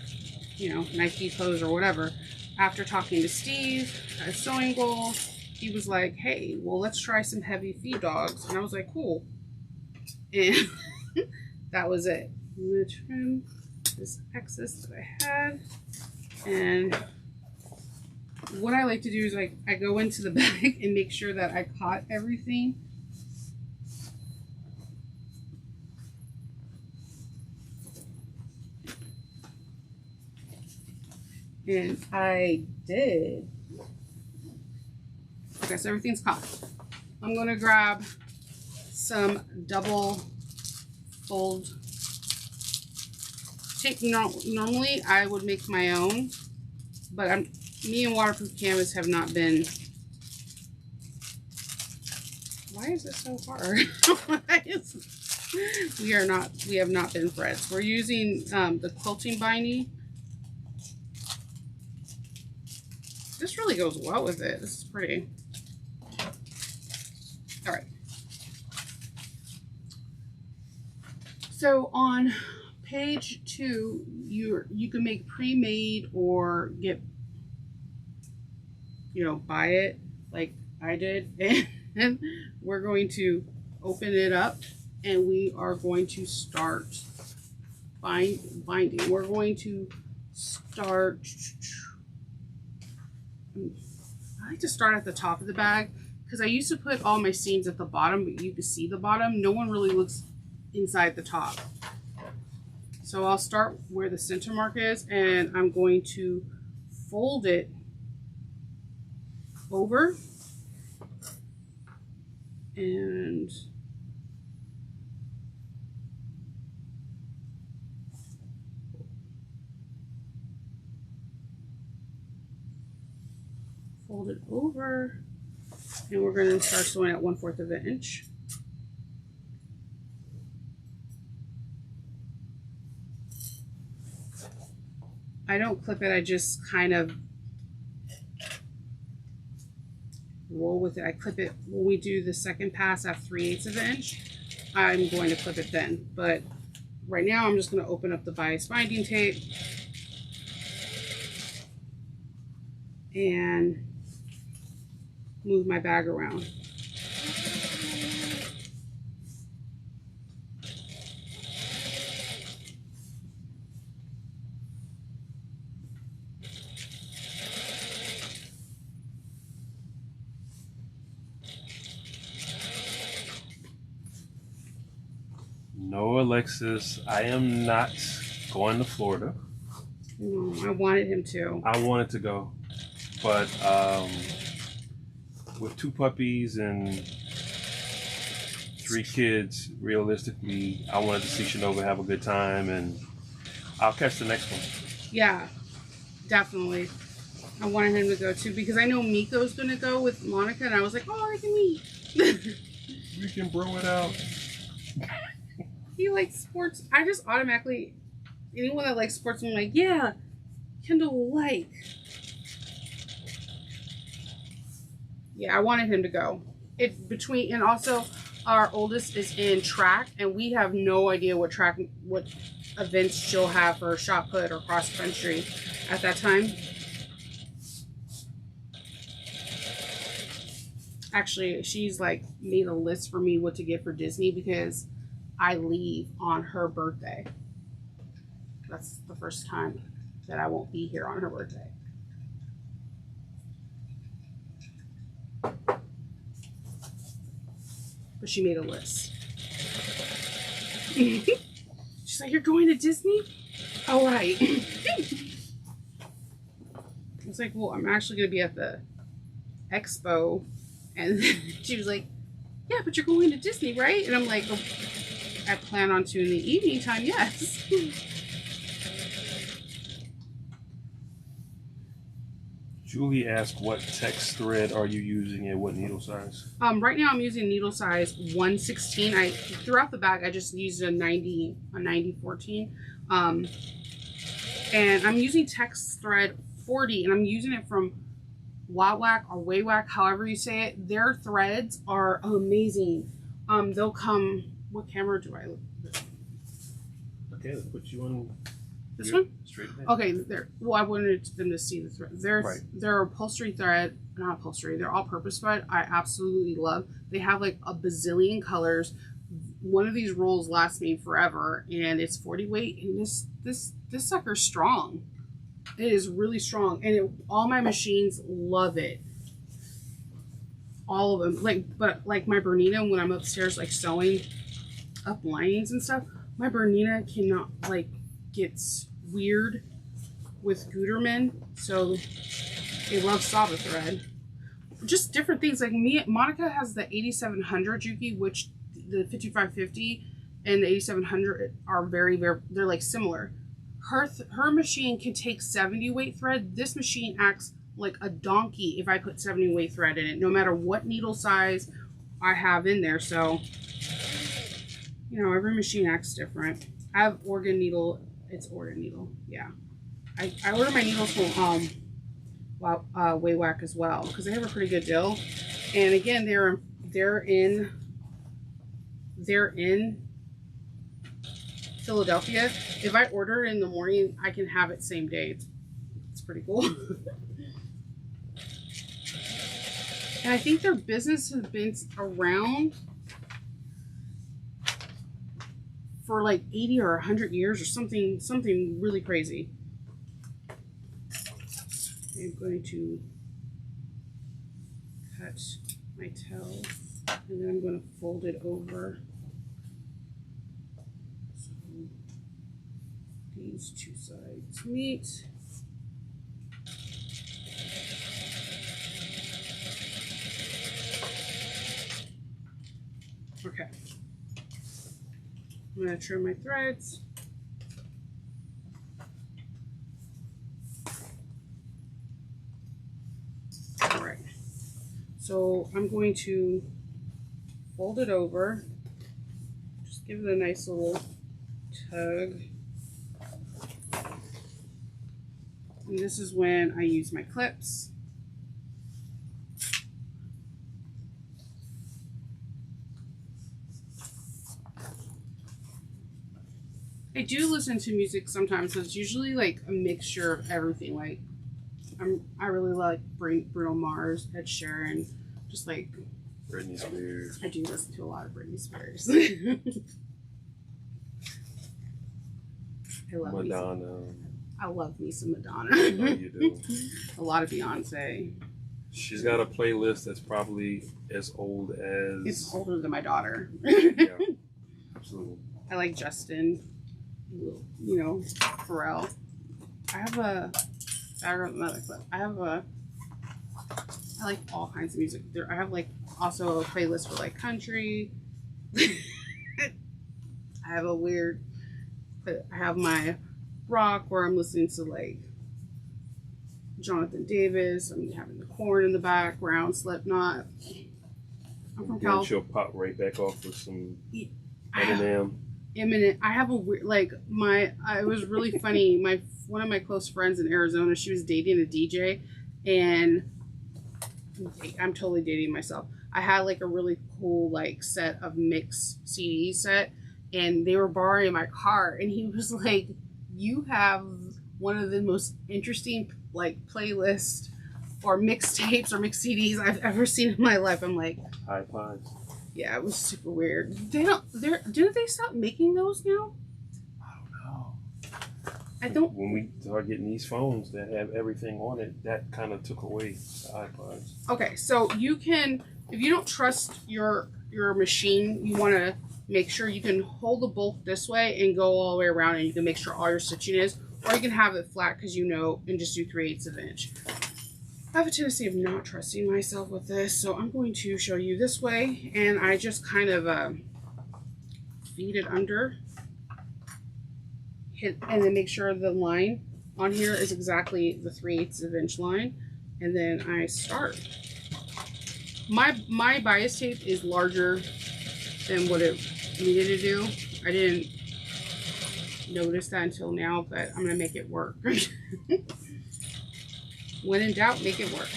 you know, Nike clothes or whatever. After talking to Steve at Sewing Goal, he was like, hey, well, let's try some heavy feed dogs. And I was like, cool. And that was it. I'm going to trim this excess that I had. And what I like to do is I go into the bag and make sure that I caught everything. And I did. Okay, so everything's caught. I'm going to grab some double fold tape. Normally I would make my own, but me and waterproof canvas have not been. Why is it so hard? We have not been friends. We're using the quilting binding. This really goes well with it. This is pretty. All right. So on page 2, you can make pre-made or get, you know, buy it like I did. And we're going to open it up and we are going to start binding. We're going to start. I like to start at the top of the bag because I used to put all my seams at the bottom, but you can see the bottom. No one really looks inside the top. So I'll start where the center mark is and I'm going to fold it over and fold it over, and we're going to start sewing at 1/4 of an inch. I don't clip it, I just kind of roll with it. I clip it when we do the second pass at 3/8 of an inch. I'm going to clip it then, but right now I'm just going to open up the bias binding tape and move my bag around. No, Alexis, I am not going to Florida. No, I wanted him to. I wanted to go, but with 2 puppies and 3 kids, realistically, I wanted to see Shinova have a good time, and I'll catch the next one. Yeah, definitely. I wanted him to go too because I know Miko's gonna go with Monica, and I was like, oh, they can meet. We can bro it out. He likes sports. I just automatically, anyone that likes sports, I'm like, yeah, Kendall will like. Yeah, I wanted him to go. And also our oldest is in track, and we have no idea what events she'll have for shot put or cross country at that time. Actually, she's like made a list for me what to get for Disney because I leave on her birthday. That's the first time that I won't be here on her birthday. But she made a list. She's like, you're going to Disney? All right. I was like, well, I'm actually going to be at the expo. And she was like, yeah, but you're going to Disney, right? And I'm like, oh, I plan on to in the evening time, yes. Julie asked, what text thread are you using and what needle size? Right now I'm using needle size 116. Throughout the bag I just used a 9014. And I'm using text thread 40, and I'm using it from Wawak or Waywak, however you say it. Their threads are amazing. They'll come. What camera do I look at? Okay, let's put you on this one. Straight ahead. Okay, there. Well, I wanted them to see the thread. Right. They're upholstery thread, not upholstery. They're all-purpose thread. I absolutely love. They have like a bazillion colors. One of these rolls lasts me forever, and it's 40 weight. And this sucker's strong. It is really strong, and all my machines love it. All of them, but my Bernina, when I'm upstairs like sewing up linings and stuff, my Bernina cannot gets weird with Gutermann, so they love Saba thread. Just different things. Like Monica has the 8700 Juki, which the 5550 and the 8700 are very, very, they're like similar. Her machine can take 70 weight thread. This machine acts like a donkey if I put 70 weight thread in it, no matter what needle size I have in there. So, you know, every machine acts different. I have organ needle. It's organ needle. Yeah. I order my needles from Waywak as well because they have a pretty good deal. And again, they're in Philadelphia. If I order it in the morning, I can have it same day. It's pretty cool. And I think their business has been around for like 80 or 100 years or something really crazy. I'm going to cut my tail, and then I'm going to fold it over. So these two sides meet. Okay. I'm going to trim my threads. All right. So I'm going to fold it over. Just give it a nice little tug. And this is when I use my clips. I do listen to music sometimes, so it's usually like a mixture of everything. Like I really like Bruno Mars, Ed Sheeran, just like Britney Spears. I do listen to a lot of Britney Spears. I love me some Madonna. I know you do. A lot of Beyonce. She's got a playlist that's probably as old as... It's older than my daughter. Yeah, absolutely. I like Justin, you know, Pharrell. I have a, I like all kinds of music. I have like also a playlist for like country. I have a weird, I have my rock where I'm listening to like Jonathan Davis. I'm having the Corn in the background, Slipknot. I'm from California. She'll pop right back off with some Eminem. I have a weird, like it was really funny. One of my close friends in Arizona, she was dating a DJ, and I'm totally dating myself. I had like a really cool like set of mix CD set, and they were borrowing my car, and he was like, "You have one of the most interesting like playlists or mixtapes or mix CDs I've ever seen in my life." I'm like, iPods. Yeah, it was super weird. Didn't they stop making those now? I don't know. When we start getting these phones that have everything on it, that kind of took away the iPods. Okay, so you can, if you don't trust your machine, you want to make sure you can hold the bolt this way and go all the way around, and you can make sure all your stitching is, or you can have it flat because you know, and just do 3/8 of an inch. I have a tendency of not trusting myself with this, so I'm going to show you this way, and I just kind of feed it under, hit, and then make sure the line on here is exactly the 3/8 of an inch line, and then I start. My bias tape is larger than what it needed to do. I didn't notice that until now, but I'm gonna make it work. When in doubt, make it work.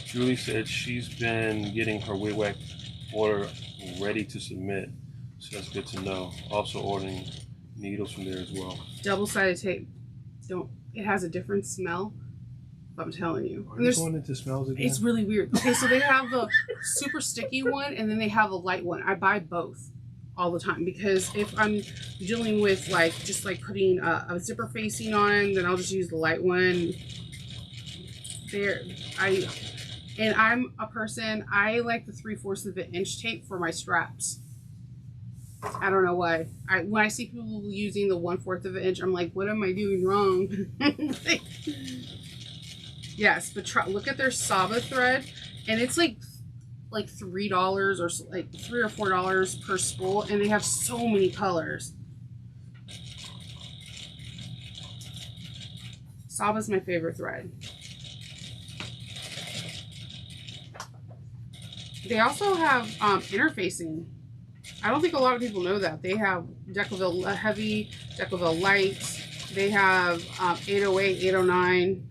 Julie said she's been getting her WIWAC order ready to submit, so that's good to know. Also ordering needles from there as well. Double-sided tape. It has a different smell, I'm telling you. Are you going into smells again? It's really weird. Okay, so they have the super sticky one, and then they have a light one. I buy both all the time, because if I'm dealing with like just like putting a zipper facing on, then I'll just use the light one. I'm a person, I like the 3/4 of an inch tape for my straps. I don't know why. When I see people using the 1/4 of an inch, I'm like, what am I doing wrong? Yes, but look at their Saba thread, and it's like $3 or like $3 or $4 per spool, and they have so many colors. Saba's my favorite thread. They also have interfacing. I don't think a lot of people know that. They have Decoville Heavy, Decoville Light. They have 808, 809.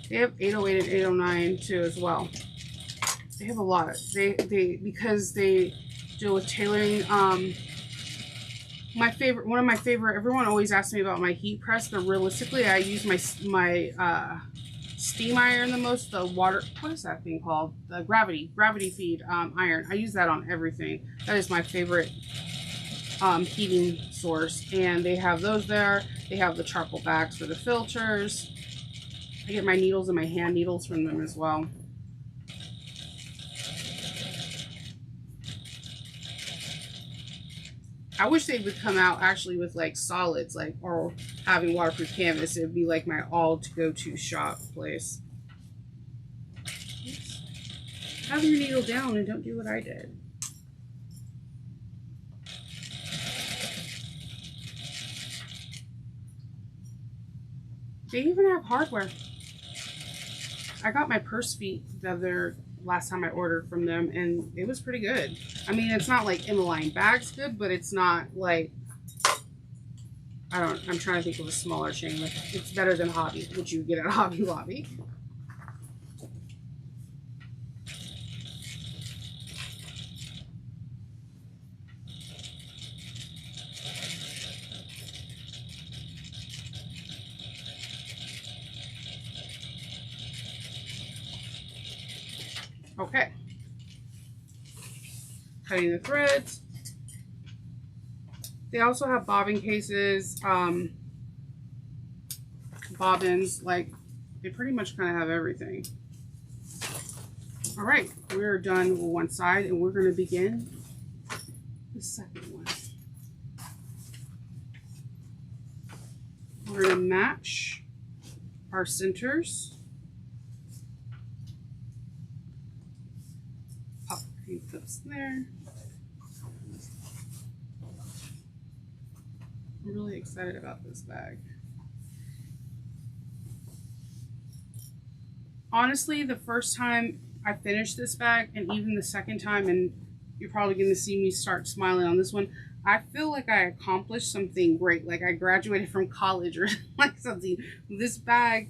They have 808 and 809 too as well. They have a lot. Because they deal with tailoring. One of my favorite. Everyone always asks me about my heat press, but realistically, I use my steam iron the most. The water. What is that thing called? The gravity feed iron. I use that on everything. That is my favorite heating source. And they have those there. They have the charcoal bags for the filters. I get my needles and my hand needles from them as well. I wish they would come out actually with like solids, like, or having waterproof canvas. It would be like my all-to-go-to shop place. Oops. Have your needle down and don't do what I did. They even have hardware. I got my purse feet last time I ordered from them, and it was pretty good. I mean, it's not like in the line bag's good, but it's not like, I'm trying to think of a smaller chain. Like, it's better than Hobby, which you get at Hobby Lobby. Okay. Cutting the threads. They also have bobbin cases, bobbins, like they pretty much kind of have everything. All right, we're done with one side and we're going to begin the second one. We're going to match our centers. Pop a few clips there. I'm really excited about this bag. Honestly, the first time I finished this bag, and even the second time, and you're probably going to see me start smiling on this one, I feel like I accomplished something great. Like I graduated from college or like something. This bag,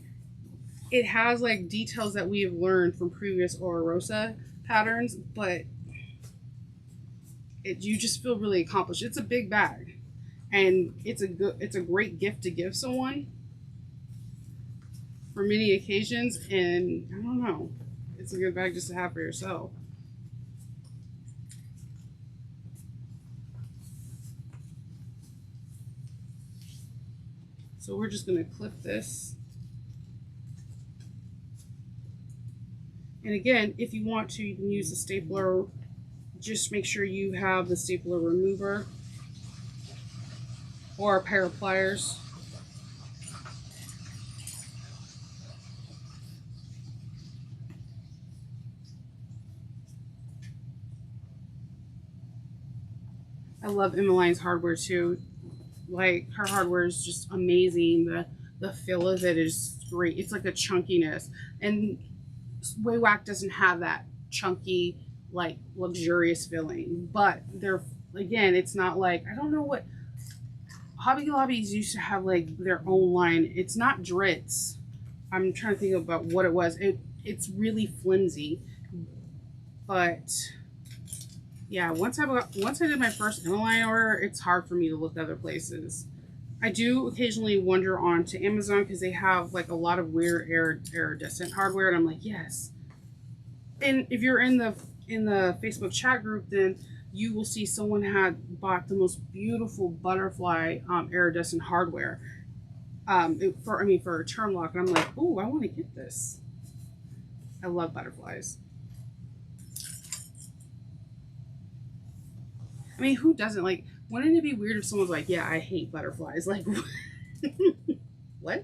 it has like details that we have learned from previous Rosa patterns, but you just feel really accomplished. It's a big bag, and it's a great gift to give someone for many occasions, and I don't know, it's a good bag just to have for yourself. So we're just going to clip this. And again, if you want to, you can use the stapler. Just make sure you have the stapler remover or a pair of pliers. I love Emmeline's hardware too. Like her hardware is just amazing. The feel of it is great. It's like a chunkiness, and Waywack doesn't have that chunky, like luxurious feeling. But they're, again, it's not like, I don't know what Hobby Lobbies used to have, like their own line. It's not Dritz. I'm trying to think about what it was. It's really flimsy, but yeah, once I did my first Emmeline order, it's hard for me to look other places. I do occasionally wander on to Amazon because they have like a lot of weird iridescent hardware, and I'm like, yes. And if you're in the Facebook chat group, then you will see someone had bought the most beautiful butterfly iridescent hardware for a turn lock, and I'm like, oh, I want to get this. I love butterflies. I mean, who doesn't? Like, wouldn't it be weird if someone's like, yeah, I hate butterflies? Like, what?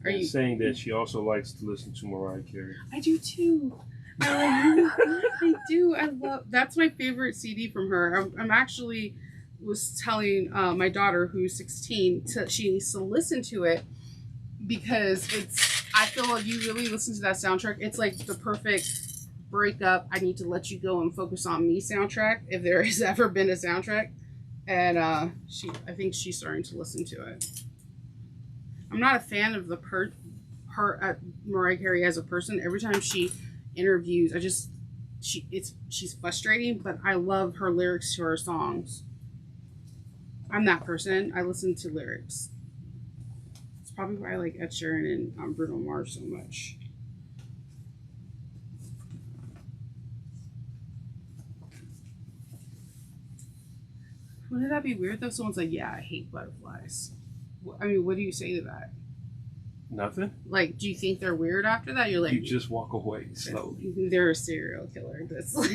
Are you saying that she also likes to listen to Mariah Carey? I do too. I do. I love, that's my favorite CD from her. I'm actually was telling my daughter, who's 16, she needs to listen to it because I feel like you really listen to that soundtrack. It's like the perfect breakup, I need to let you go and focus on me soundtrack, if there has ever been a soundtrack. And I think she's starting to listen to it. I'm not a fan of Mariah Carey as a person. Every time she interviews, she's frustrating, but I love her lyrics to her songs. I'm that person. I listen to lyrics. It's probably why I like Ed Sheeran and Bruno Mars so much. Wouldn't that be weird though? Someone's like, yeah, I hate butterflies. I mean, what do you say to that? Nothing. Like, do you think they're weird after that? You're like, you just walk away slowly. They're a serial killer. That's like.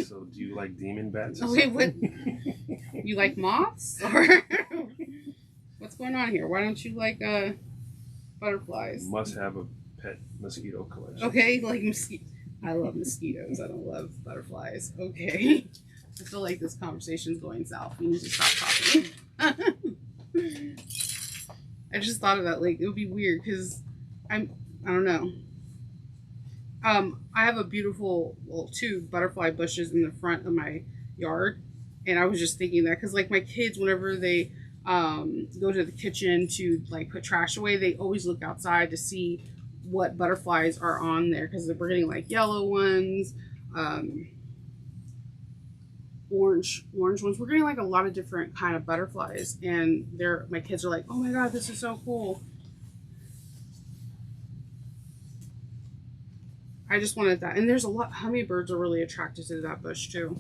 So, do you like demon bats? Wait, what? You like moths, or what's going on here? Why don't you like butterflies? You must have a pet mosquito collection. Okay, like I love mosquitoes. I don't love butterflies. Okay. I feel like this conversation's going south. We need to stop talking. I just thought of that. Like, it would be weird because I don't know. I have a beautiful, well, 2 butterfly bushes in the front of my yard, and I was just thinking that because, like, my kids, whenever they go to the kitchen to like put trash away, they always look outside to see what butterflies are on there because they're getting like yellow ones. Orange ones. We're getting like a lot of different kind of butterflies, and my kids are like, oh my god, this is so cool. I just wanted that. And there's a lot, hummingbirds are really attracted to that bush too.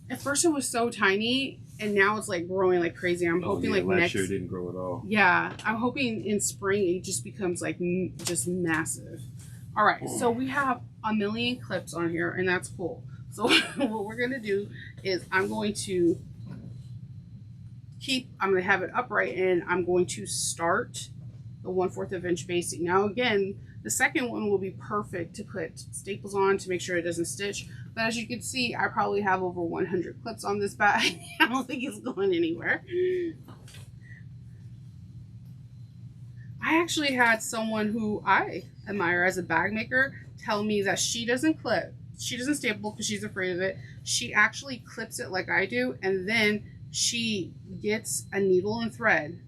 At first it was so tiny, and now it's like growing like crazy. I'm hoping like last next year it didn't grow at all. Yeah, I'm hoping in spring it just becomes like just massive. All right, so we have a million clips on here, and that's cool. So what we're gonna do is I'm going to have it upright, and I'm going to start the 1/4 of inch basting. Now again, the second one will be perfect to put staples on to make sure it doesn't stitch. But as you can see, I probably have over 100 clips on this bag. I don't think it's going anywhere. I actually had someone who I admire as a bag maker tell me that she doesn't clip. She doesn't staple because she's afraid of it. She actually clips it like I do, and then she gets a needle and thread.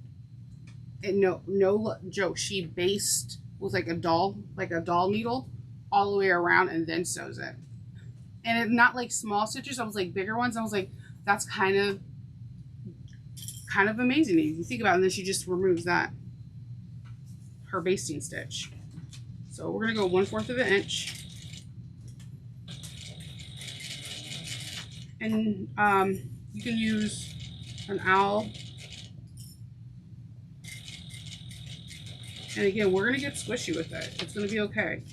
And no joke, she based with like a doll needle all the way around and then sews it. And it's not like small stitches, I was like bigger ones. I was like, that's kind of amazing if you think about it. And then she just removes that, her basting stitch. So we're gonna go 1/4 of an inch. And you can use an owl. And again, we're gonna get squishy with it. It's gonna be okay.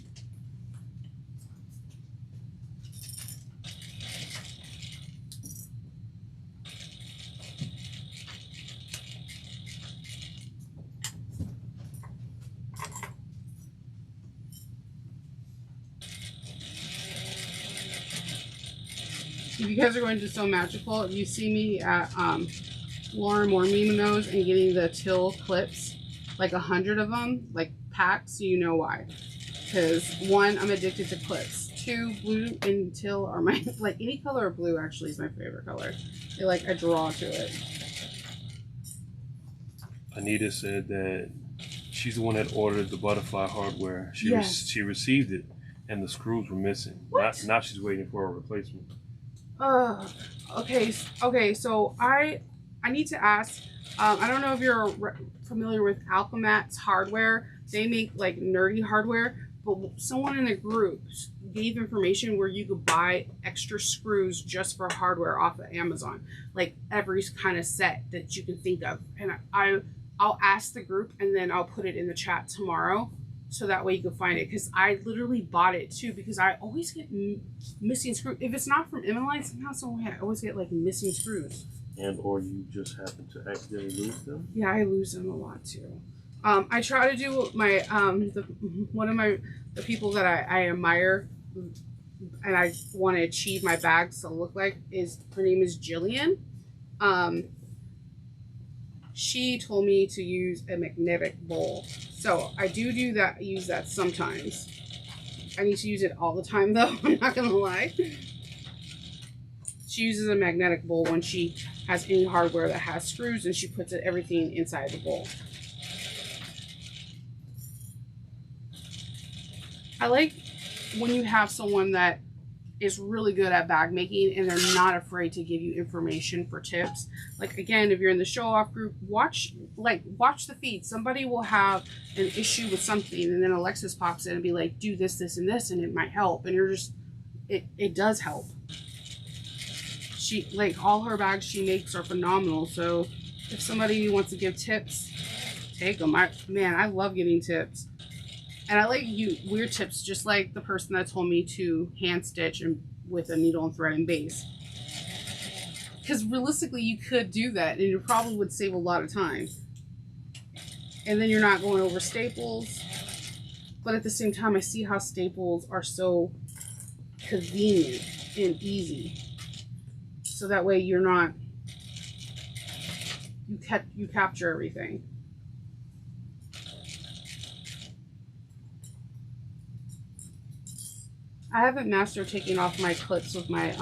If you guys are going to Sew Magical, if you see me at Lauren Moore Mimos and getting the Till clips, like 100 of them, like packs, so you know why. Because 1, I'm addicted to clips. 2, blue and Till are my, like any color of blue actually is my favorite color. I draw to it. Anita said that she's the one that ordered the butterfly hardware. She received it, and the screws were missing. Now she's waiting for a replacement. Okay, so I need to ask, I don't know if you're familiar with Alchemat's hardware. They make like nerdy hardware, but someone in the group gave information where you could buy extra screws just for hardware off of Amazon, like every kind of set that you can think of. And I'll ask the group, and then I'll put it in the chat tomorrow, so that way you can find it. Because I literally bought it too, because I always get missing screws. If it's not from Inline, somehow, some way, I always get like missing screws. And or you just happen to accidentally lose them? Yeah, I lose them a lot too. I try to do my one of the people that I admire and I want to achieve my bags to look like her name is Jillian. She told me to use a magnetic bowl. So I do that, use that sometimes. I need to use it all the time though, I'm not gonna lie. She uses a magnetic bowl when she has any hardware that has screws, and she puts everything inside the bowl. I like when you have someone that is really good at bag making and they're not afraid to give you information for tips. Like again, if you're in the show off group, watch the feed. Somebody will have an issue with something, and then Alexis pops in and be like, do this, this, and this, and it might help. And you're just, it does help. She, like, all her bags she makes are phenomenal. So if somebody wants to give tips, take them. Man, I love getting tips. And I like weird tips, just like the person that told me to hand stitch and with a needle and thread and base. Because realistically, you could do that, and it probably would save a lot of time. And then you're not going over staples. But at the same time, I see how staples are so convenient and easy. So that way you're not, you capture everything. I haven't mastered taking off my clips with my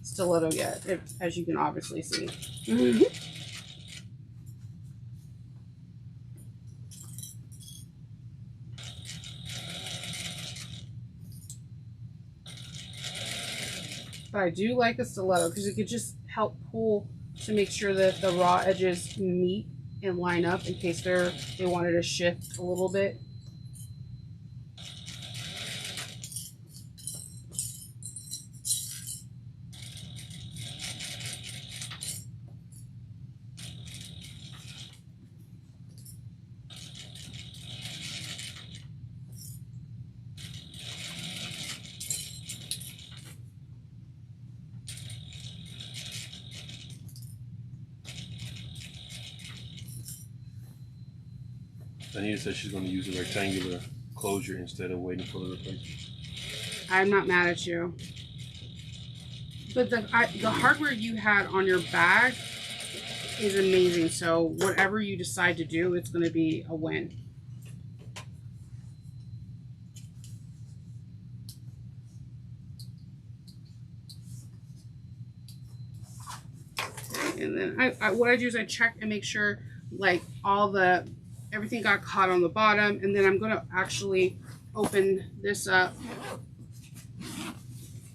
stiletto yet, as you can obviously see. But I do like a stiletto because it could just help pull to make sure that the raw edges meet and line up in case they wanted to shift a little bit. Anita said she's going to use a rectangular closure instead of waiting for the replacement. I'm not mad at you. But the hardware you had on your bag is amazing. So whatever you decide to do, it's going to be a win. And then what I do is I check and make sure like everything got caught on the bottom. And then I'm going to actually open this up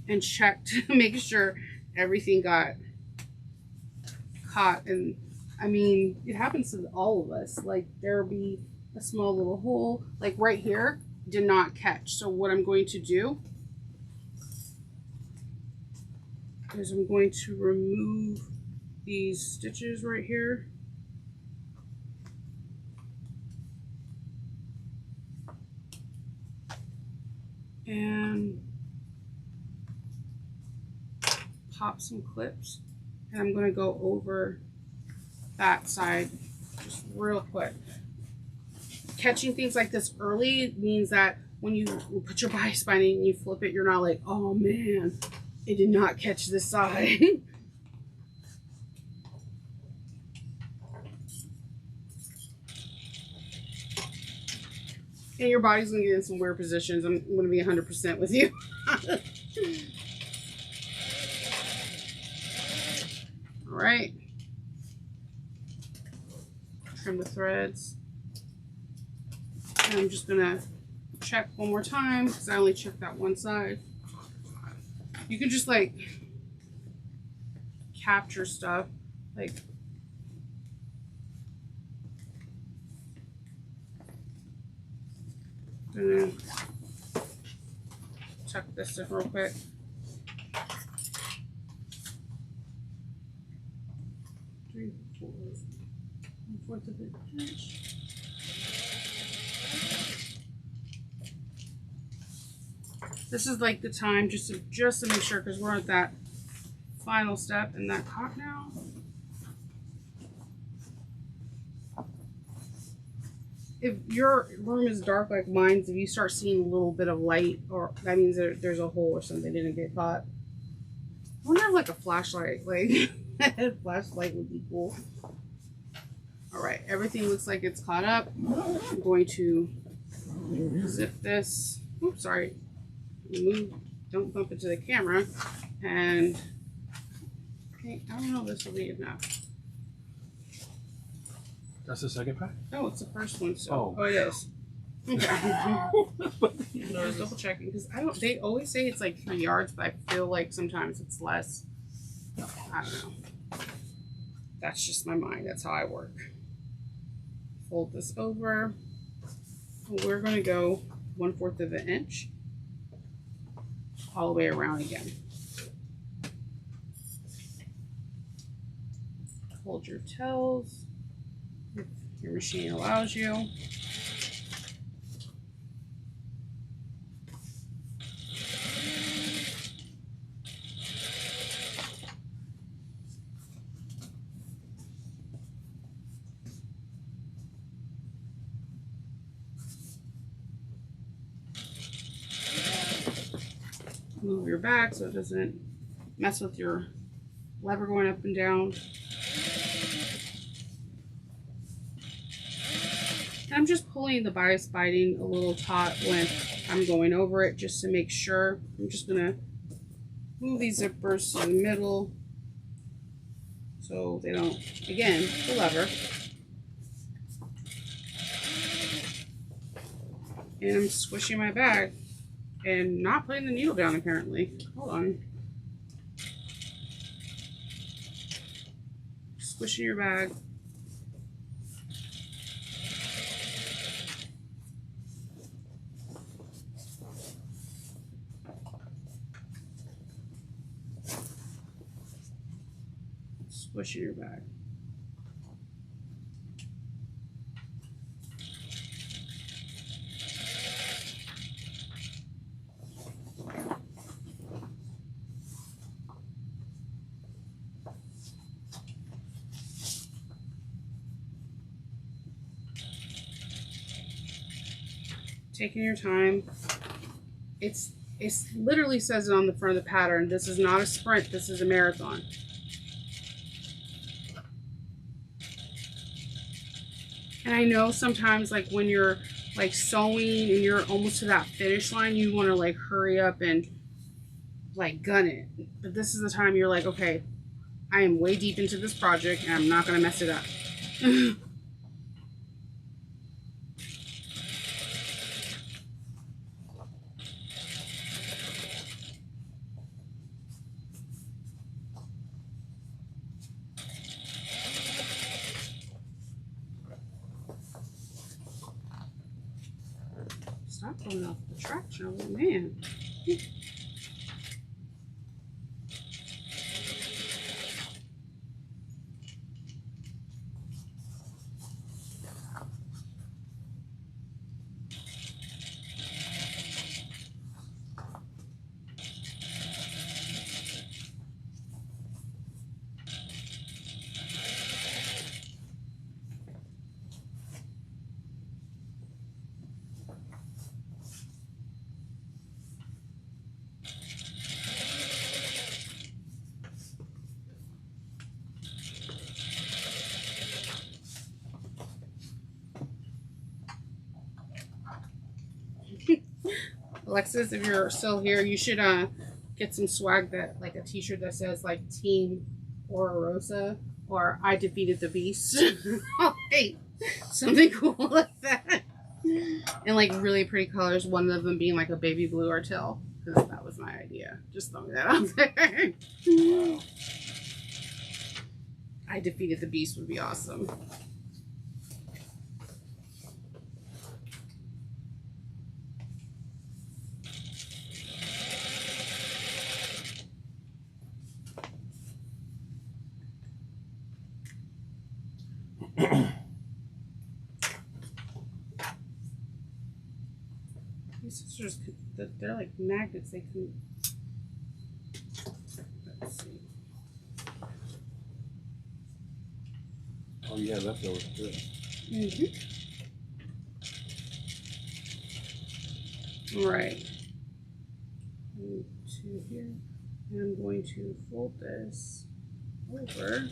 and check to make sure everything got caught. And I mean, it happens to all of us. Like there'll be a small little hole, like right here, did not catch. So what I'm going to do is I'm going to remove these stitches right here. And pop some clips. And I'm going to go over that side just real quick. Catching things like this early means that when you put your bias binding and you flip it, you're not like, oh man, it did not catch this side. And your body's going to get in some weird positions. I'm going to be 100% with you. All right. Trim the threads. And I'm just going to check one more time because I only checked that one side. You can just like capture stuff like check this in real quick. Three, 4, 1/4 of an inch. This is like the time just to make sure, because we're at that final step in that caught now. If your room is dark like mine's, if you start seeing a little bit of light, or that means there's a hole or something didn't get caught. I wonder if like a flashlight, like flashlight would be cool. All right, everything looks like it's caught up. I'm going to zip this. Oops, sorry. Move, don't bump into the camera. And okay, I don't know if this will be enough. That's the second pack? Oh, it's the first one. So oh it is. Okay. Just double checking because they always say it's like 3 yards, but I feel like sometimes it's less. I don't know. That's just my mind. That's how I work. Fold this over. We're going to go 1/4 of an inch all the way around again. Hold your tails if your machine allows you. Move your back so it doesn't mess with your lever going up and down. And I'm just pulling the bias binding a little taut when I'm going over it just to make sure. I'm just going to move these zippers to the middle so they don't, again, the lever. And I'm squishing my bag. And not putting the needle down, apparently. Hold on. Squishing your bag. Squishing your bag. taking your time. It's literally says it on the front of the pattern. This is not a sprint. This is a marathon. And I know sometimes, like, when you're like sewing and you're almost to that finish line, you want to like hurry up and like gun it. But this is the time you're like, okay, I am way deep into this project and I'm not going to mess it up. Stop going off the traction, oh man. Alexis, if you're still here, you should get some swag, that like a t-shirt that says like Team or Rosa or I defeated the beast. Hey, something cool like that. And like really pretty colors, one of them being like a baby blue or teal, because that was my idea. Just throwing that out there. Wow. I defeated the beast would be awesome. These scissors, they're like magnets. They can. Let's see. Oh yeah, leftovers. Good. All right. To here, and I'm going to fold this over.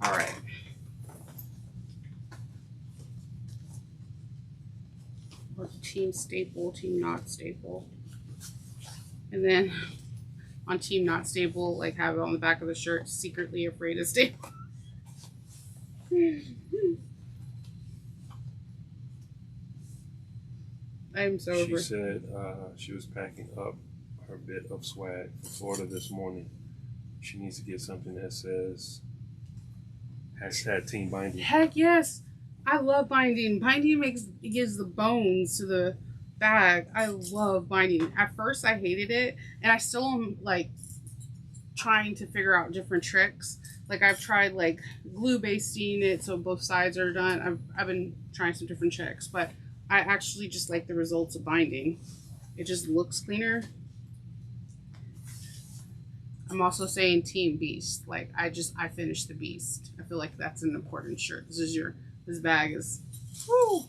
All right. Or Team Staple, Team Not Staple. And then on Team Not Staple, like have it on the back of the shirt, secretly afraid of staple. I'm so She over. said she was packing up her bit of swag for Florida this morning. She needs to get something that says #Team Binding. Heck yes. I love binding. Binding gives the bones to the bag. I love binding. At first I hated it, and I still am like trying to figure out different tricks. Like I've tried like glue basting it so both sides are done. I've been trying some different tricks, but I actually just like the results of binding. It just looks cleaner. I'm also saying Team Beast. Like I finished the Beast. I feel like that's an important shirt. This bag is, woo,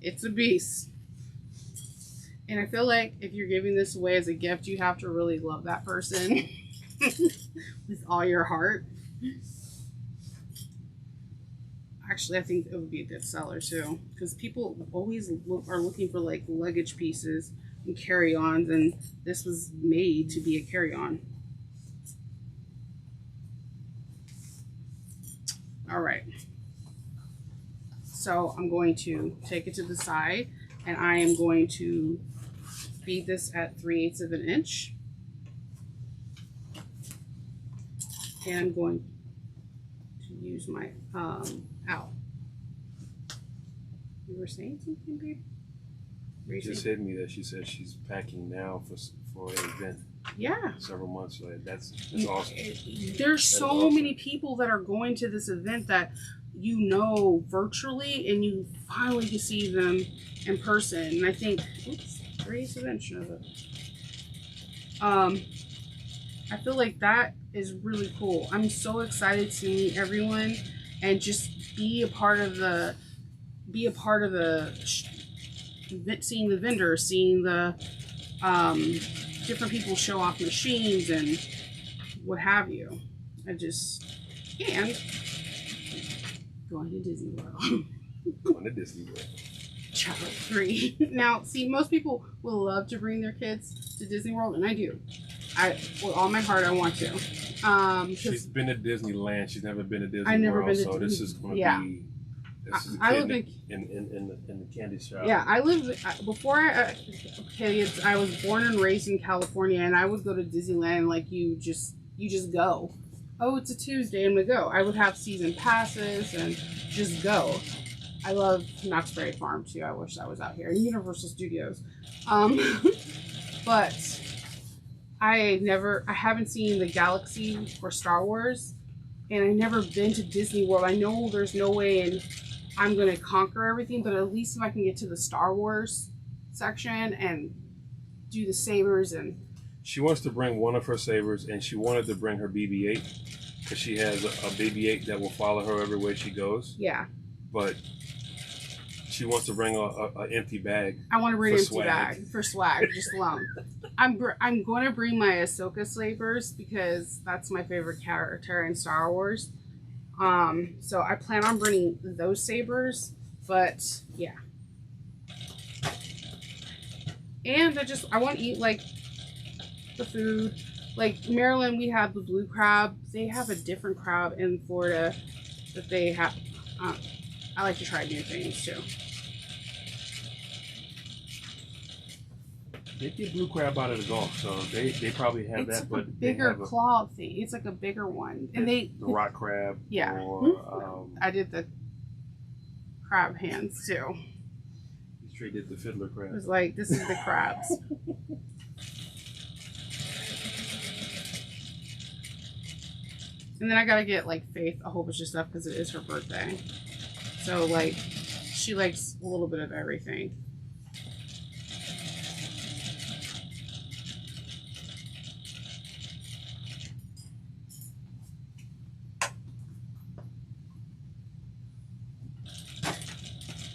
it's a beast. And I feel like if you're giving this away as a gift, you have to really love that person with all your heart. Actually, I think it would be a good seller too, because people always are looking for like luggage pieces and carry-ons, and this was made to be a carry-on. All right. So I'm going to take it to the side, and I am going to bead this at 3/8 of an inch. And I'm going to use my ow. You were saying something, babe? She just hit me that she said she's packing now for an event. Yeah. several months. So that's awesome. There's so many people that are going to this event that you know virtually, and you finally get to see them in person. And I think, oops, raise the mention of it. I feel like that is really cool. I'm so excited to meet everyone and just be a part of the seeing the vendors, seeing the different people show off machines and what have you. And going to Disney World. Going to Disney World. Chapter 3. Now, see, most people will love to bring their kids to Disney World, and I do. With all my heart, I want to. She's been to Disneyland. She's never been to Disney I've never World, been to so this is going to be. This is I live in the candy shop. Yeah, I lived before kids. I was born and raised in California, and I would go to Disneyland like you just go. Oh, it's a Tuesday, I'm gonna go. I would have season passes and just go. I love Knott's Berry Farm too. I wish that was out here. And Universal Studios. But I haven't seen the Galaxy for Star Wars, and I've never been to Disney World. I know there's no way I'm going to conquer everything, but at least if I can get to the Star Wars section and do the sabers. And she wants to bring one of her sabers, and she wanted to bring her BB-8 because she has a BB-8 that will follow her everywhere she goes. Yeah. But she wants to bring an empty bag. I want to bring an empty bag for swag, just alone. I'm going to bring my Ahsoka sabers because that's my favorite character in Star Wars. So I plan on bringing those sabers, but yeah. And I want to eat like the food. Like Maryland, we have the blue crab. They have a different crab in Florida that they have. I like to try new things too. They get blue crab out of the Gulf, so they probably have it's that. Like but a bigger claw thing. It's like a bigger one, and the rock crab. Yeah. Or, I did the crab hands too. You straight did the fiddler crab. It was like, this is the crabs. And then I gotta get like Faith a whole bunch of stuff because it is her birthday. So like, she likes a little bit of everything.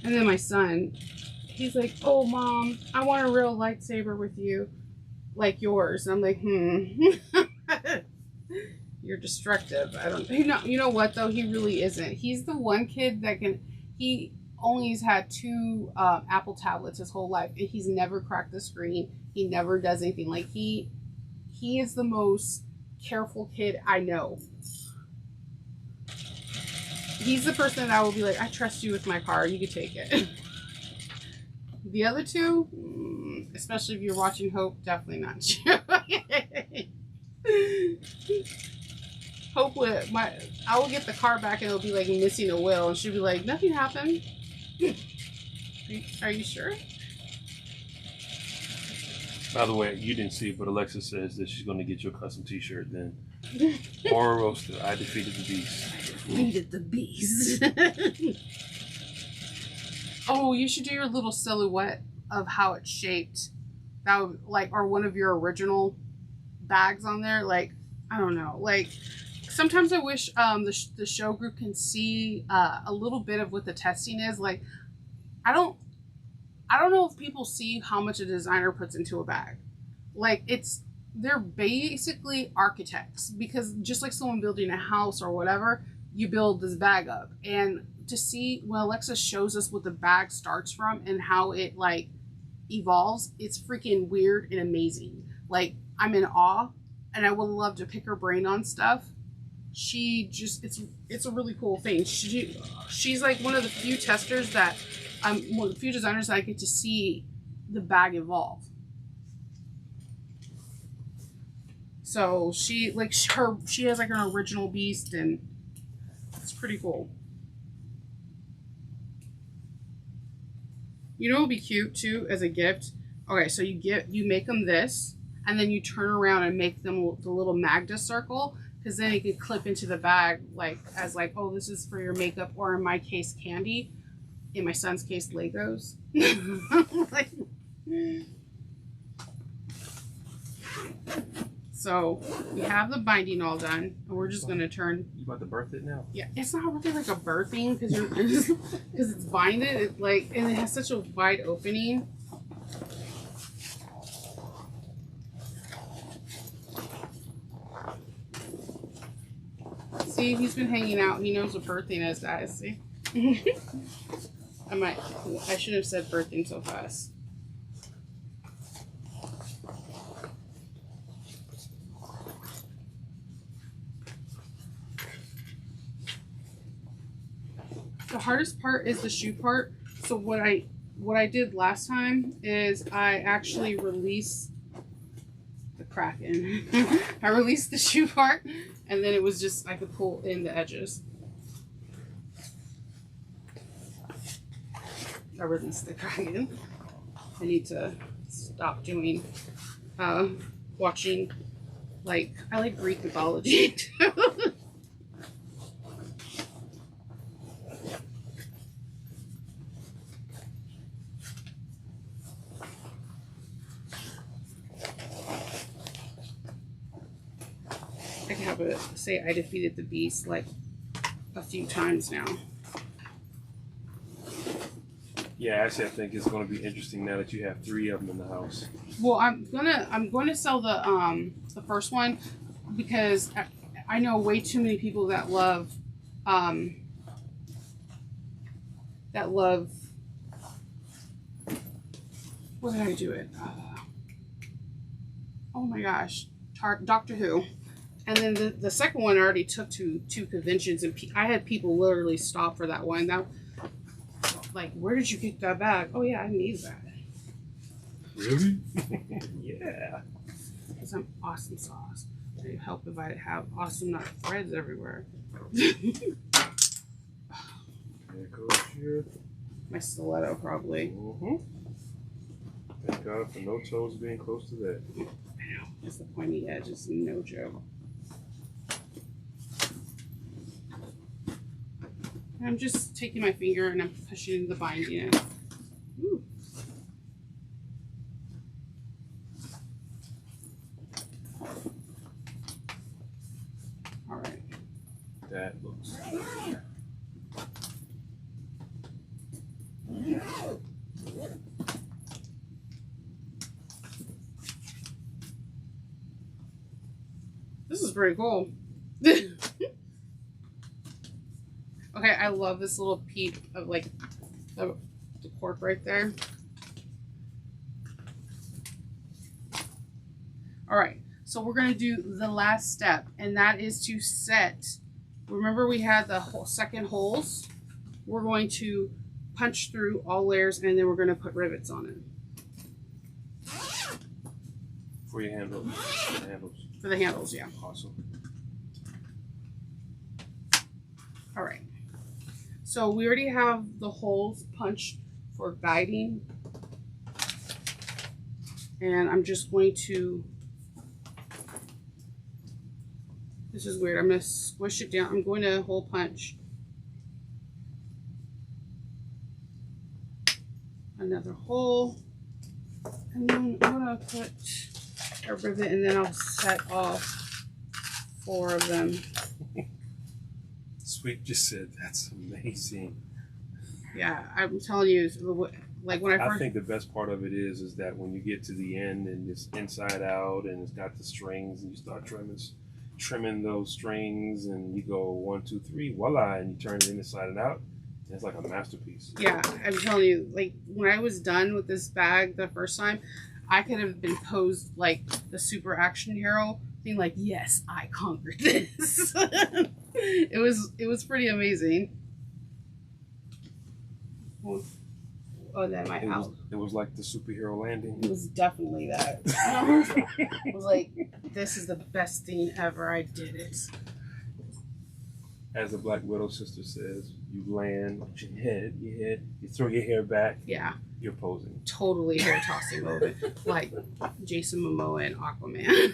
And then my son, he's like, "Oh, Mom, I want a real lightsaber with you, like yours." And I'm like, You're destructive. I don't. You know what though? He really isn't. He's the one kid that can. He only has had 2 Apple tablets his whole life, and he's never cracked the screen. He never does anything. Like he is the most careful kid I know. He's the person that I will be like, "I trust you with my car. You can take it." The other 2, especially if you're watching Hope, definitely not you. Hope I will get the car back and it'll be like missing a wheel, and she'll be like, "Nothing happened." Are you sure? By the way, you didn't see it, but Alexa says that she's going to get you a custom T-shirt. Then, Horror Roaster, I defeated the beast. Defeated the beast. Oh, you should do your little silhouette of how it's shaped. That would or one of your original bags on there. Like, I don't know. Like, sometimes I wish the show group can see a little bit of what the testing is. Like, I don't know if people see how much a designer puts into a bag. Like, they're basically architects, because just like someone building a house or whatever, you build this bag up. And to see when Alexa shows us what the bag starts from and how it like evolves, it's freaking weird and amazing. Like, I'm in awe, and I would love to pick her brain on stuff. She just, it's a really cool thing. She's like one of the few testers that one of the few designers that I get to see the bag evolve. So she has like an original beast, and it's pretty cool. You know what would be cute too as a gift? Okay, so you make them this, and then you turn around and make them the little Magda circle, because then it could clip into the bag like as like, oh, this is for your makeup, or in my case, candy. In my son's case, Legos. Like, so we have the binding all done, and we're just gonna turn. You about to birth it now? Yeah, it's not really like a birthing because you're because it's binded. It's like, and it has such a wide opening. See, he's been hanging out. He knows what birthing is, guys. See. I should have said birthing so fast. The hardest part is the shoe part. So what I did last time is I actually released the Kraken. I released the shoe part, and then it was just, I could pull in the edges. I released the Kraken. I need to stop doing, watching, like, I like Greek mythology too. I can have it say I defeated the beast like a few times now. Yeah, actually, I think it's going to be interesting now that you have 3 of them in the house. Well, I'm gonna sell the first one because I know way too many people that love what did I do it? Oh my gosh, Doctor Who. And then the second one I already took to 2 conventions, and I had people literally stop for that one. That, like, where did you get that bag? Oh yeah, I need that. Really? Yeah. Because I'm awesome sauce. It'd help if I have awesome not threads everywhere. There goes your... My stiletto, probably. Mm-hmm. Thank God for no toes being close to that. It's the pointy edge. It's no joke. I'm just taking my finger and I'm pushing the binding in. Ooh. All right. That looks... This is pretty cool. Okay, I love this little peep of like the cork right there. All right, so we're gonna do the last step, and that is to set. Remember, we had the second holes. We're going to punch through all layers, and then we're gonna put rivets on it. For your handles. The handles. For the handles, yeah. Awesome. All right. So we already have the holes punched for guiding. And I'm just going to, this is weird, I'm going to squish it down. I'm going to hole punch another hole. And then I'm going to put a rivet, and then I'll set off 4 of them. Sweet just said, that's amazing. Yeah, I'm telling you, like when I first... I think the best part of it is that when you get to the end and it's inside out and it's got the strings and you start trimming those strings and you go 1, 2, 3, voila, and you turn it inside and out. And it's like a masterpiece. Yeah, I'm telling you, like when I was done with this bag the first time, I could have been posed like the super action hero, being like, yes, I conquered this. It was pretty amazing. Oh, that might help. It was like the superhero landing. It was definitely that. It was like, this is the best thing ever. I did it. As the Black Widow sister says, You land with your head, you throw your hair back. Yeah. You're posing. Totally hair tossing moment. Like Jason Momoa and Aquaman.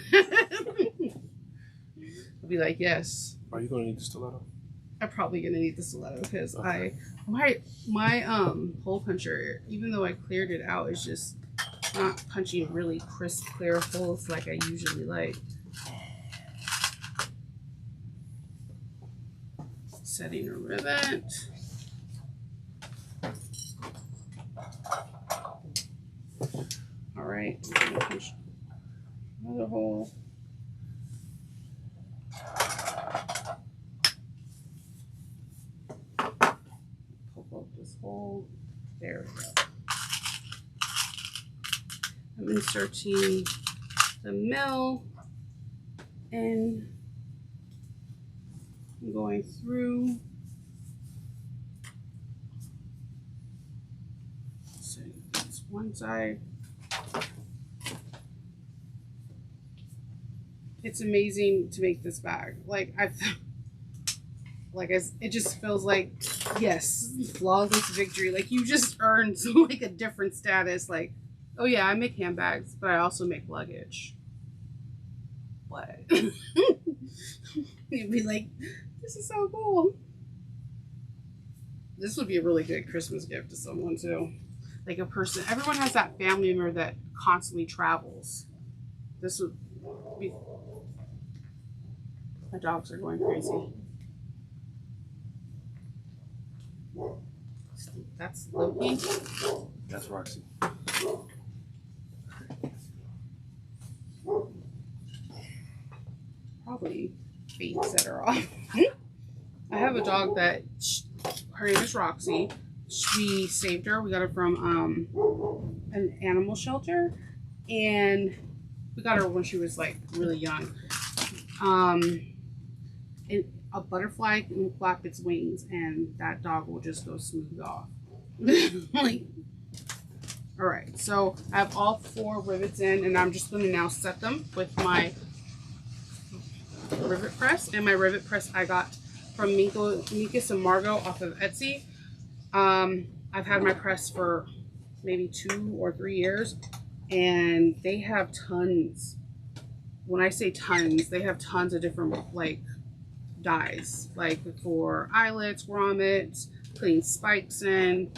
I'll be like, yes. Are you going to need the stiletto? I'm probably going to need the stiletto because my hole puncher, even though I cleared it out, is just not punching really crisp, clear holes like I usually like. Setting a rivet. All right, I'm gonna punch another hole. Pop up this hole. There we go. I'm inserting the mill and I'm going through. So that's one side. It's amazing to make this bag. Like it just feels like, yes, flawless victory. Like you just earned like a different status. Like, oh yeah, I make handbags, but I also make luggage. What? You'd be like, this is so cool. This would be a really good Christmas gift to someone too. Like a person, everyone has that family member that constantly travels. This would be, my dogs are going crazy. That's Loki. That's Roxy. Probably fate set her off. I have a dog that, her name is Roxy. We saved her. We got her from an animal shelter. And we got her when she was like really young. And a butterfly can flap its wings and that dog will just go smooth off. Like, all right, so I have all 4 rivets in and I'm just going to now set them with my Rivet Press. And my Rivet Press I got from Mikas and Margot off of Etsy. I've had my press for maybe 2 or 3 years and they have tons. When I say tons, they have tons of different like dyes, like for eyelets, grommets, putting spikes in,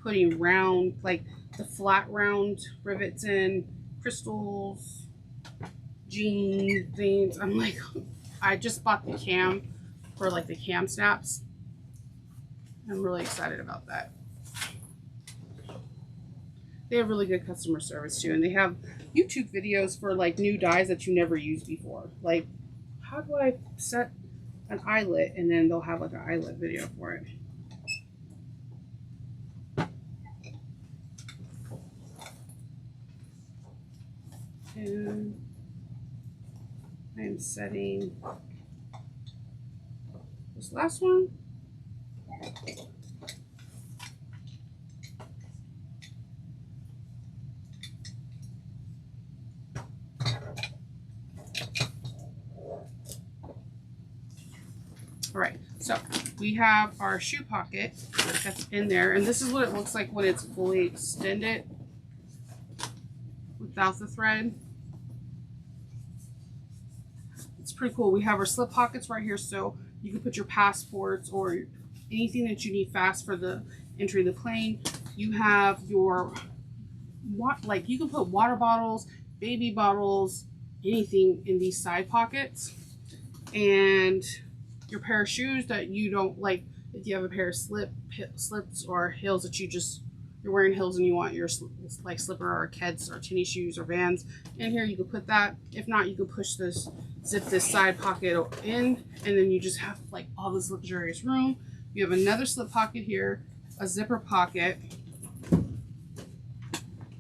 putting round, like the flat round rivets in, crystals, jean things. I'm like, I just bought the cam for like the cam snaps. I'm really excited about that. They have really good customer service too, and they have YouTube videos for like new dyes that you never used before. Like, how do I set an eyelet? And then they'll have like an eyelet video for it. And I am setting this last one. All right, so we have our shoe pocket that's in there, and this is what it looks like when it's fully extended without the thread. It's pretty cool. We have our slip pockets right here, so you can put your passports or anything that you need fast for the entry of the plane. You have your, like you can put water bottles, baby bottles, anything in these side pockets. And your pair of shoes that you don't like, if you have a pair of slips or heels that you're wearing heels and you want your like slipper or Keds or tennis shoes or Vans in here, you could put that. If not, you could push this, zip this side pocket in, and then you just have like all this luxurious room. You have another slip pocket here, a zipper pocket,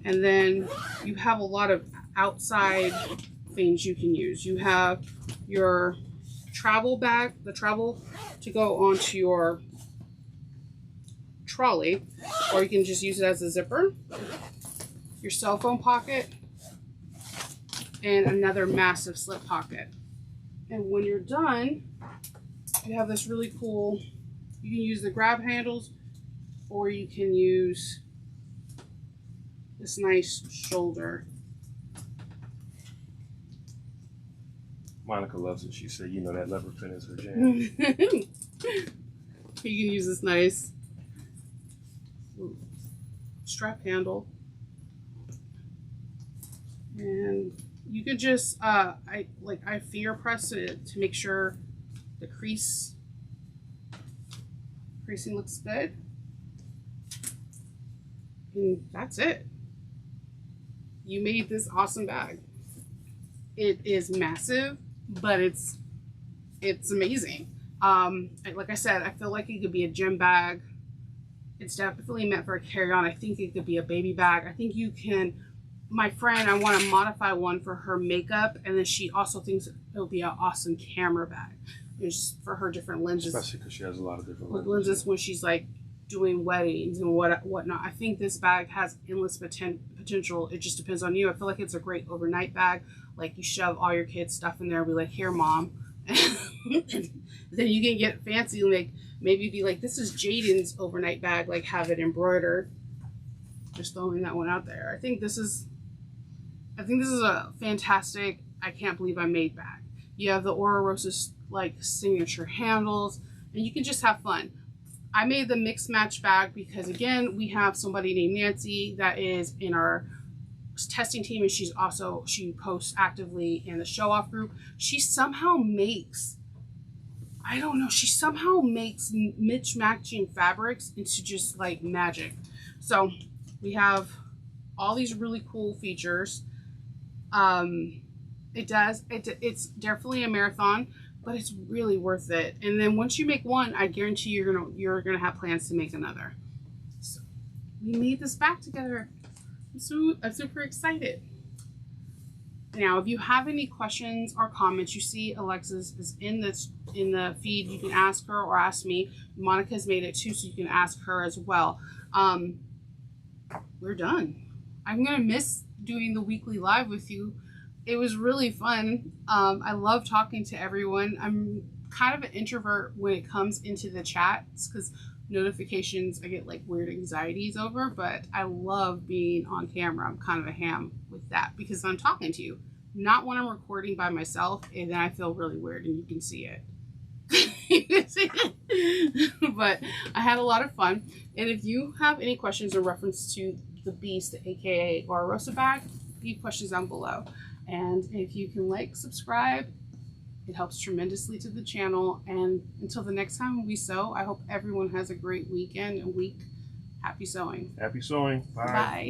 and then you have a lot of outside things you can use. You have your travel bag, the travel to go onto your trolley, or you can just use it as a zipper, your cell phone pocket, and another massive slip pocket. And when you're done, you have this really cool You can use the grab handles, or you can use this nice shoulder. Monica loves it. She said, you know, that leopard print is her jam. You can use this nice strap handle, and you could just I finger press it to make sure the creasing looks good, and that's it. You made this awesome bag. It is massive, but it's amazing. Like I said, I feel like it could be a gym bag. It's definitely meant for a carry-on. I think it could be a baby bag. I think you can. My friend, I want to modify one for her makeup, and then she also thinks it'll be an awesome camera bag. It's for her different lenses. Especially because she has a lot of different lenses when she's like doing weddings and whatnot. I think this bag has endless potential. It just depends on you. I feel like it's a great overnight bag. Like you shove all your kids' stuff in there and be like, here, mom. And then you can get fancy, like maybe be like, this is Jaden's overnight bag, like have it embroidered. Just throwing that one out there. I think this is a fantastic, I can't believe I made bag. You have the Rosa's like signature handles, and you can just have fun. I made the mix match bag because again, we have somebody named Nancy that is in our testing team, and she posts actively in the show off group. She somehow makes, I don't know, she somehow makes matching fabrics into just like magic. So we have all these really cool features. It's definitely a marathon, but it's really worth it. And then once you make one, I guarantee you're gonna have plans to make another. So we made this bag together. I'm super excited. Now, if you have any questions or comments, you see Alexis is in the feed. You can ask her or ask me. Monica's made it too, so you can ask her as well. We're done. I'm gonna miss doing the weekly live with you. It was really fun. I love talking to everyone. I'm kind of an introvert when it comes into the chats because notifications I get like weird anxieties over, but I love being on camera. I'm kind of a ham with that because I'm talking to you, not when I'm recording by myself, and then I feel really weird and you can see it. But I had a lot of fun, and if you have any questions in reference to the Beast, aka or Rosa bag, leave questions down below. And if you can like, subscribe, it helps tremendously to the channel. And until the next time we sew, I hope everyone has a great weekend and week. Happy sewing. Happy sewing. Bye. Bye.